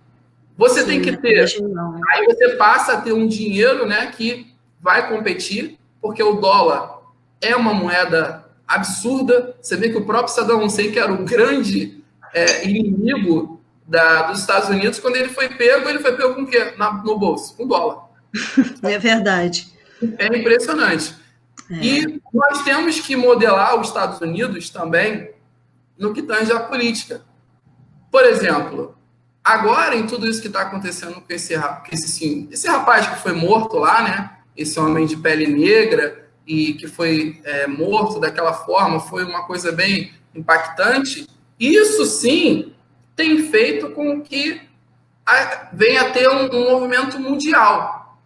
Você tem que ter... Aí você passa a ter um dinheiro, né, que vai competir, porque o dólar é uma moeda absurda. Você vê que o próprio Saddam Hussein, que era o grande inimigo dos Estados Unidos, quando ele foi pego com o quê? No bolso? Com dólar. É verdade. É impressionante. E nós temos que modelar os Estados Unidos também no que tange à política. Por exemplo, agora em tudo isso que está acontecendo com esse rapaz que foi morto lá, né? Esse homem de pele negra e que foi morto daquela forma, foi uma coisa bem impactante. Isso sim tem feito com que venha a ter um movimento mundial.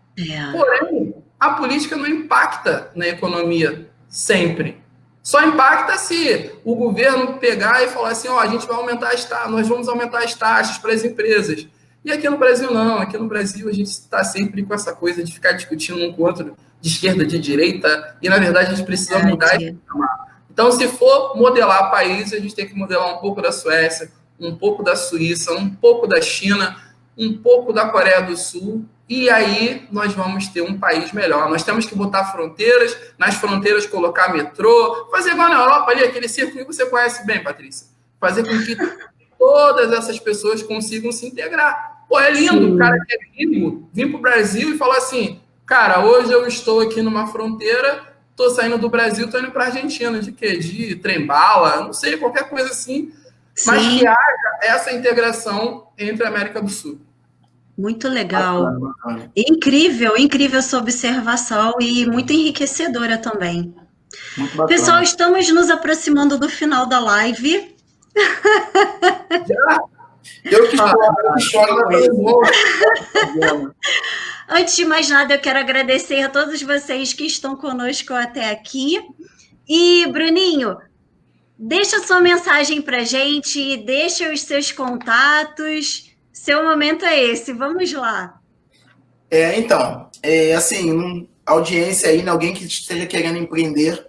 Porém, a política não impacta na economia sempre. Só impacta se o governo pegar e falar assim, a gente vai aumentar nós vamos aumentar as taxas para as empresas. E aqui no Brasil não, aqui no Brasil a gente está sempre com essa coisa de ficar discutindo um com o outro, de esquerda, de direita, e na verdade a gente precisa mudar esse patamar. Então, se for modelar países, a gente tem que modelar um pouco da Suécia, um pouco da Suíça, um pouco da China, um pouco da Coreia do Sul, e aí nós vamos ter um país melhor. Nós temos que botar fronteiras, nas fronteiras colocar metrô, fazer igual na Europa ali, aquele círculo que você conhece bem, Patrícia. Fazer com que todas essas pessoas consigam se integrar. Pô, é lindo o cara que é gringo vir para o Brasil e falar assim, cara, hoje eu estou aqui numa fronteira, estou saindo do Brasil, estou indo para a Argentina. De quê? De trem-bala, não sei, qualquer coisa assim. Sim. Mas que haja essa integração entre a América do Sul. Muito legal. Incrível, incrível sua observação e muito enriquecedora também. Muito pessoal, estamos nos aproximando do final da live. Eu que choro. Antes de mais nada, eu quero agradecer a todos vocês que estão conosco até aqui. E, Bruninho, deixa sua mensagem para a gente, deixa os seus contatos. Seu momento é esse, vamos lá. Então, assim, audiência aí, né, alguém que esteja querendo empreender,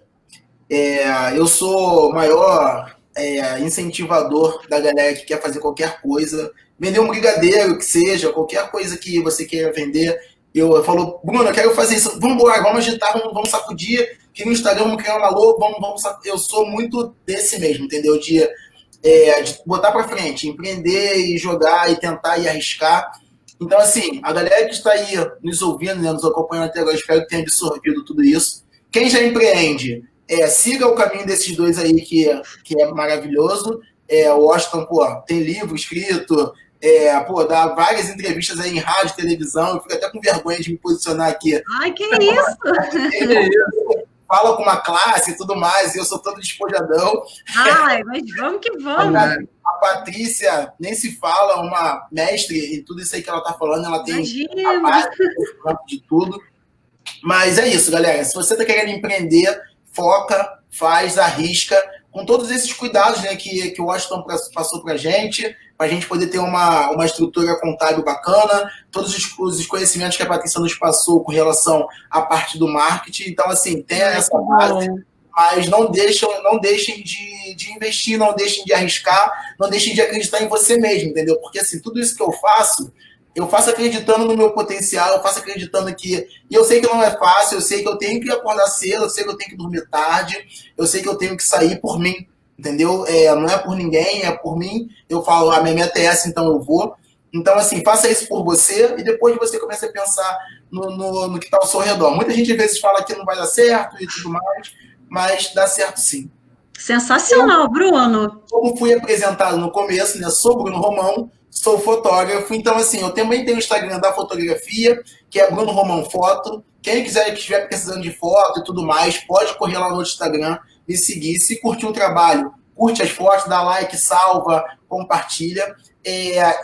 eu sou o maior incentivador da galera que quer fazer qualquer coisa, vender um brigadeiro, que seja, qualquer coisa que você queira vender. Eu falo, Bruno, eu quero fazer isso, vamos embora, vamos agitar, vamos sacudir, que no Instagram vamos criar uma logo, vamos eu sou muito desse mesmo, entendeu? De botar para frente, empreender e jogar e tentar e arriscar. Então, assim, a galera que está aí nos ouvindo, né, nos acompanhando até agora, espero que tenha absorvido tudo isso. Quem já empreende, siga o caminho desses dois aí, que é maravilhoso. O Washington, tem livro escrito, dá várias entrevistas aí em rádio, televisão. Eu fico até com vergonha de me posicionar aqui. Ai, que isso! Fala com uma classe e tudo mais, e eu sou todo despojadão. Ai, mas vamos que vamos. A Patrícia nem se fala, uma mestre em tudo isso aí que ela tá falando, ela tem a base de tudo. Mas é isso, galera. Se você tá querendo empreender, foca, faz, arrisca, com todos esses cuidados, né, que o Washington passou pra gente poder ter uma estrutura contábil bacana, todos os conhecimentos que a Patrícia nos passou com relação à parte do marketing. Então, assim, tenha essa base, mas não deixem de investir, não deixem de arriscar, não deixem de acreditar em você mesmo, entendeu? Porque, assim, tudo isso que eu faço acreditando no meu potencial, eu faço acreditando que... E eu sei que não é fácil, eu sei que eu tenho que acordar cedo, eu sei que eu tenho que dormir tarde, eu sei que eu tenho que sair por mim, entendeu? Não é por ninguém, é por mim. Eu falo, a minha meta é essa, então eu vou. Então, assim, faça isso por você e depois você começa a pensar no que está ao seu redor. Muita gente, às vezes, fala que não vai dar certo e tudo mais, mas dá certo sim. Sensacional, Bruno. Como fui apresentado no começo, né? Sou Bruno Romão, sou fotógrafo. Então, assim, eu também tenho o Instagram da fotografia, que é Bruno Romão Foto. Quem quiser que estiver precisando de foto e tudo mais, pode correr lá no Instagram, me seguir. Se curtir o trabalho, curte as fotos, dá like, salva, compartilha.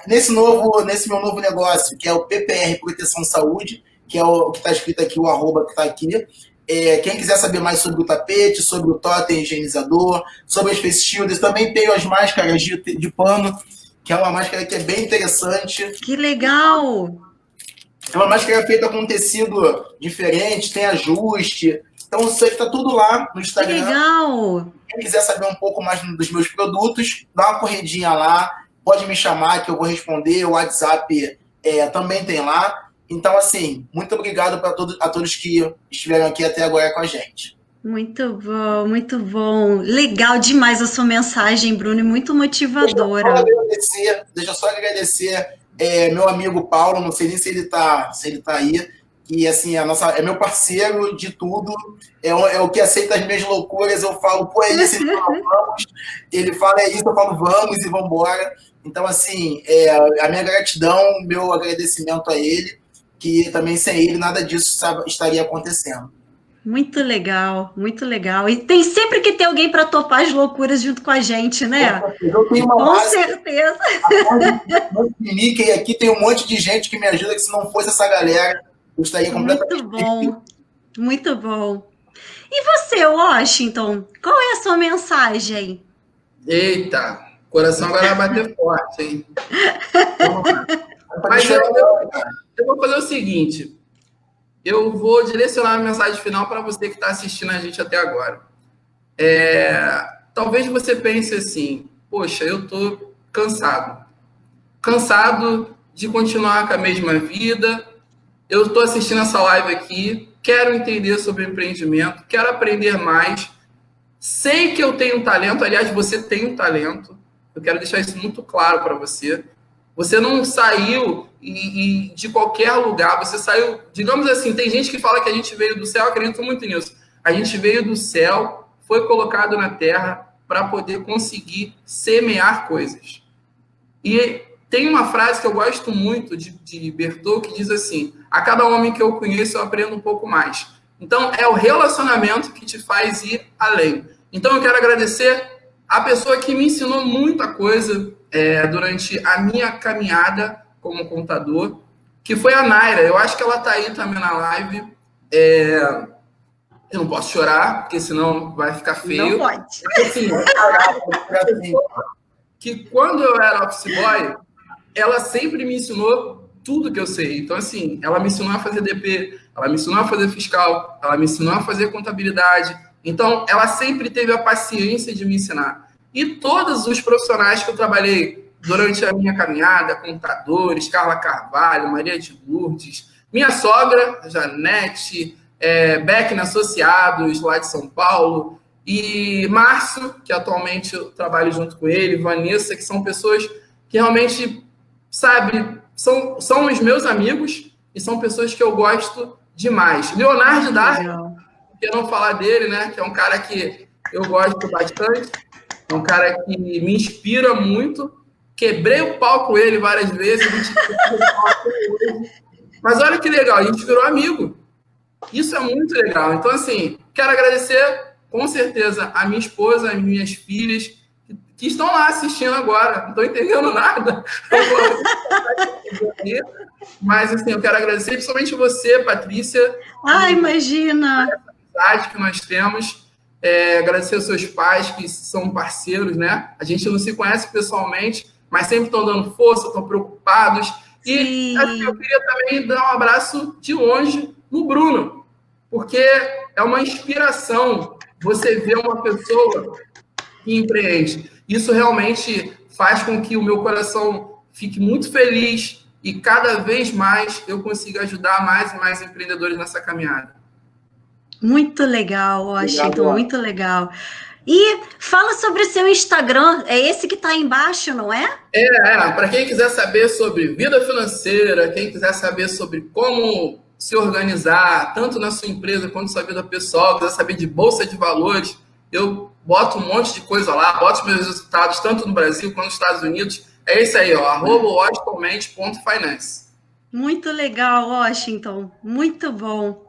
Nesse meu novo negócio, que é o PPR Proteção Saúde, que é o que está escrito aqui, o arroba que está aqui, Quem quiser saber mais sobre o tapete, sobre o totem higienizador, sobre as face shields, também tenho as máscaras de pano, que é uma máscara que é bem interessante. Que legal! É uma máscara feita com um tecido diferente, tem ajuste. Então, isso aí está tudo lá no Instagram. Que legal! Quem quiser saber um pouco mais dos meus produtos, dá uma corridinha lá, pode me chamar que eu vou responder, o WhatsApp também tem lá. Então, assim, muito obrigado a todos que estiveram aqui até agora com a gente. Muito bom, muito bom. Legal demais a sua mensagem, Bruno, e muito motivadora. Deixa eu só agradecer meu amigo Paulo, não sei nem se ele tá aí, que assim, é meu parceiro de tudo, é o que aceita as minhas loucuras, eu falo, pô, é isso, então vamos. Ele fala, é isso, eu falo, vamos e vamos embora. Então, assim, a minha gratidão, meu agradecimento a ele, que também sem ele nada disso estaria acontecendo. Muito legal, muito legal. E tem sempre que ter alguém para topar as loucuras junto com a gente, né? Eu tenho uma com certeza. Mickey, aqui tem um monte de gente que me ajuda, que se não fosse essa galera, eu estaria completamente... Muito bom, muito bom. E você, Washington, qual é a sua mensagem? Eita, o coração agora vai bater forte, hein? Mas eu vou fazer o seguinte, eu vou direcionar a mensagem final para você que está assistindo a gente até agora. Talvez você pense assim, poxa, eu estou cansado de continuar com a mesma vida, eu estou assistindo essa live aqui, quero entender sobre empreendimento, quero aprender mais, sei que eu tenho um talento, aliás, você tem um talento, eu quero deixar isso muito claro para você. Você não saiu de qualquer lugar, você saiu, digamos assim, tem gente que fala que a gente veio do céu, eu acredito muito nisso. A gente veio do céu, foi colocado na terra para poder conseguir semear coisas. E tem uma frase que eu gosto muito de Bertolt, que diz assim, a cada homem que eu conheço eu aprendo um pouco mais. Então, é o relacionamento que te faz ir além. Então, eu quero agradecer a pessoa que me ensinou muita coisa durante a minha caminhada como contador, que foi a Naira. Eu acho que ela está aí também na live. Eu não posso chorar, porque senão vai ficar feio. Não pode. Assim, que quando eu era office boy, ela sempre me ensinou tudo que eu sei. Então, assim, ela me ensinou a fazer DP, ela me ensinou a fazer fiscal, ela me ensinou a fazer contabilidade. Então, ela sempre teve a paciência de me ensinar. E todos os profissionais que eu trabalhei durante a minha caminhada, contadores, Carla Carvalho, Maria de Lourdes, minha sogra, Janete, Beckner Associados, lá de São Paulo, e Márcio, que atualmente eu trabalho junto com ele, Vanessa, que são pessoas que realmente, sabe, são os meus amigos e são pessoas que eu gosto demais. Leonardo Dark, que eu não falar dele, né, que é um cara que eu gosto bastante, é um cara que me inspira muito, quebrei o pau com ele várias vezes, mas olha que legal, a gente virou amigo. Isso é muito legal. Então, assim, quero agradecer, com certeza, a minha esposa, as minhas filhas, que estão lá assistindo agora. Não estou entendendo nada. Mas, assim, eu quero agradecer principalmente você, Patrícia. Imagina! A amizade que nós temos. Agradecer aos seus pais, que são parceiros, né? A gente não se conhece pessoalmente, mas sempre estão dando força, estão preocupados. E assim, eu queria também dar um abraço de longe no Bruno, porque é uma inspiração você ver uma pessoa que empreende. Isso realmente faz com que o meu coração fique muito feliz e cada vez mais eu consiga ajudar mais e mais empreendedores nessa caminhada. Muito legal, Washington, muito legal. E fala sobre o seu Instagram, é esse que está aí embaixo, não é? Para quem quiser saber sobre vida financeira, quem quiser saber sobre como se organizar, tanto na sua empresa quanto na sua vida pessoal, quiser saber de bolsa de valores, eu boto um monte de coisa lá, boto os meus resultados, tanto no Brasil quanto nos Estados Unidos. É isso aí, @washingtonmendes.finance. Muito legal, Washington, muito bom.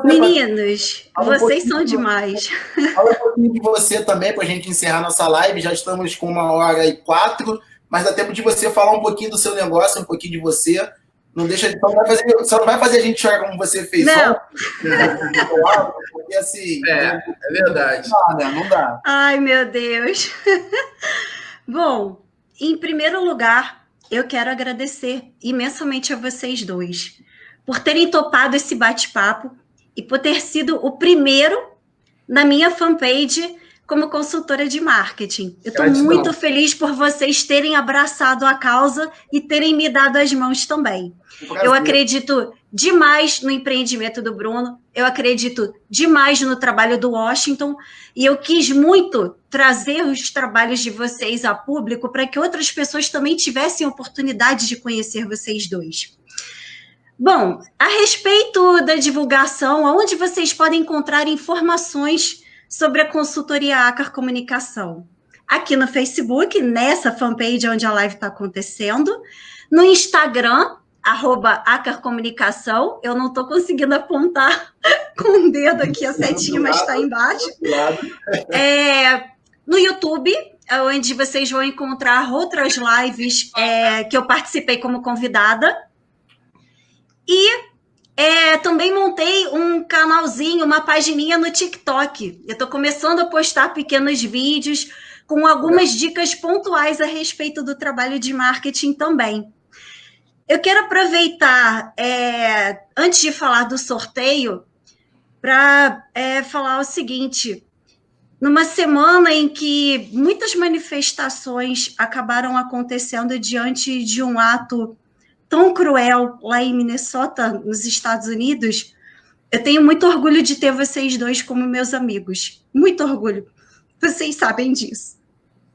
Meninos, vocês são demais. Fala um pouquinho de você também, para a gente encerrar nossa live. Já estamos com 1h04, mas dá tempo de você falar um pouquinho do seu negócio, um pouquinho de você, Não deixa, só não vai fazer a gente chorar como você fez. Não. Porque assim. É verdade. Não dá, né? Não dá. Ai, meu Deus. Bom, em primeiro lugar, eu quero agradecer imensamente a vocês dois por terem topado esse bate-papo e por ter sido o primeiro na minha fanpage como consultora de marketing. Eu estou muito feliz por vocês terem abraçado a causa e terem me dado as mãos também. Eu acredito demais no empreendimento do Bruno, eu acredito demais no trabalho do Washington, e eu quis muito trazer os trabalhos de vocês a público para que outras pessoas também tivessem oportunidade de conhecer vocês dois. Bom, a respeito da divulgação, onde vocês podem encontrar informações sobre a consultoria Acar Comunicação? Aqui no Facebook, nessa fanpage onde a live está acontecendo, no Instagram, @Acar Comunicação, eu não estou conseguindo apontar com o dedo aqui a setinha, mas está embaixo. No YouTube, onde vocês vão encontrar outras lives que eu participei como convidada. E também montei um canalzinho, uma pagininha no TikTok. Eu estou começando a postar pequenos vídeos com algumas dicas pontuais a respeito do trabalho de marketing também. Eu quero aproveitar, antes de falar do sorteio, para falar o seguinte: numa semana em que muitas manifestações acabaram acontecendo diante de um ato tão cruel lá em Minnesota, nos Estados Unidos, eu tenho muito orgulho de ter vocês dois como meus amigos. Muito orgulho. Vocês sabem disso,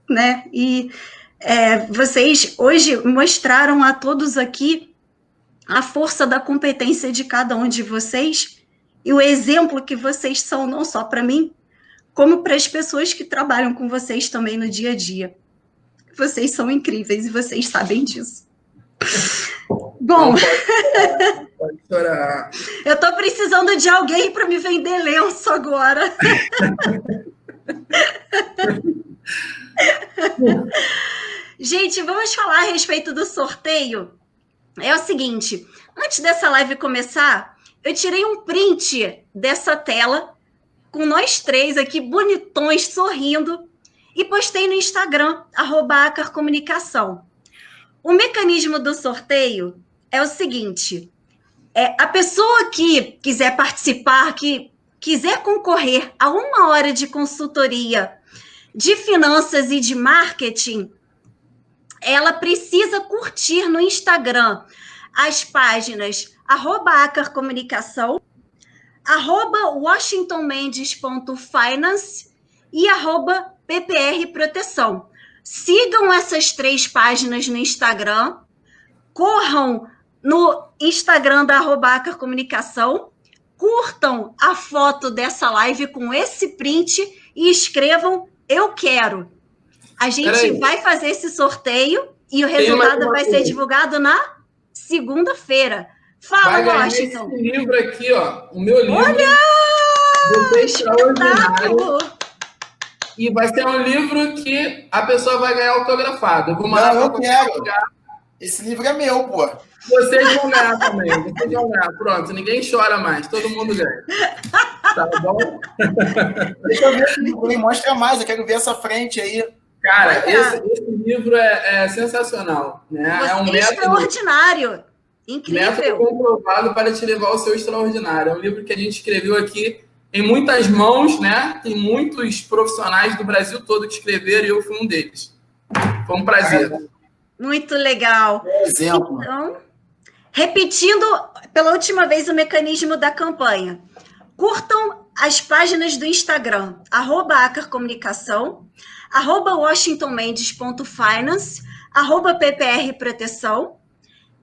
né? E vocês hoje mostraram a todos aqui a força da competência de cada um de vocês e o exemplo que vocês são, não só para mim, como para as pessoas que trabalham com vocês também no dia a dia. Vocês são incríveis e vocês sabem disso. Bom, pode chorar. Eu estou precisando de alguém para me vender lenço agora. Gente, vamos falar a respeito do sorteio. É o seguinte, antes dessa live começar, eu tirei um print dessa tela com nós três aqui, bonitões, sorrindo, e postei no Instagram, @Acar Comunicação. O mecanismo do sorteio é o seguinte: a pessoa que quiser participar, que quiser concorrer a 1 hora de consultoria de finanças e de marketing, ela precisa curtir no Instagram as páginas @Acar Comunicação, @WashingtonMendes.finance e @PPR Proteção. Sigam essas 3 páginas no Instagram, corram no Instagram da @Acar Comunicação, curtam a foto dessa live com esse print e escrevam "eu quero". A gente vai fazer esse sorteio e o resultado vai ser divulgado na segunda-feira. Fala, Washington. Esse livro aqui, ó, o meu livro. Olha! Extraordinário. E vai ser um livro que a pessoa vai ganhar autografado. Eu vou mandar eu quero. Esse livro é meu, pô. Vocês vão ganhar também. Vocês vão ganhar. Pronto, ninguém chora mais. Todo mundo ganha. Tá bom? Deixa eu ver esse livro aí. Mostra mais. Eu quero ver essa frente aí. Cara, esse livro é sensacional. Né? É um extraordinário. Incrível. Método comprovado para te levar ao seu extraordinário. É um livro que a gente escreveu aqui em muitas mãos, né? Tem muitos profissionais do Brasil todo que escreveram e eu fui um deles. Foi um prazer. Muito legal. Exemplo. Então, repetindo pela última vez o mecanismo da campanha. Curtam as páginas do Instagram, @Acar Comunicação, @WashingtonMendes.finance, @PPR Proteção.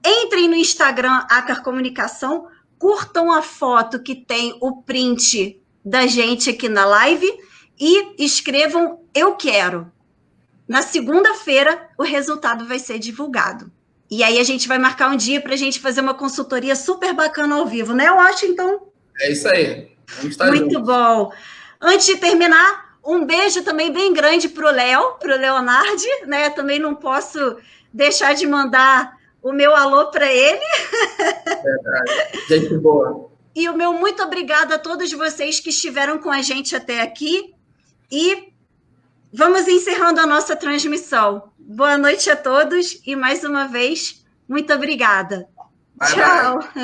Entrem no Instagram Acar Comunicação, curtam a foto que tem o print da gente aqui na live e escrevam "eu quero". Na segunda-feira, o resultado vai ser divulgado. E aí a gente vai marcar um dia para a gente fazer uma consultoria super bacana ao vivo, né, Washington? É isso aí. Vamos estar Muito juntos. bom. Antes de terminar, um beijo também bem grande para o Léo, para o Leonardo, né? Também não posso deixar de mandar o meu alô para ele. Gente boa. E o meu muito obrigada a todos vocês que estiveram com a gente até aqui. E vamos encerrando a nossa transmissão. Boa noite a todos e, mais uma vez, muito obrigada. Bye, Tchau. bye.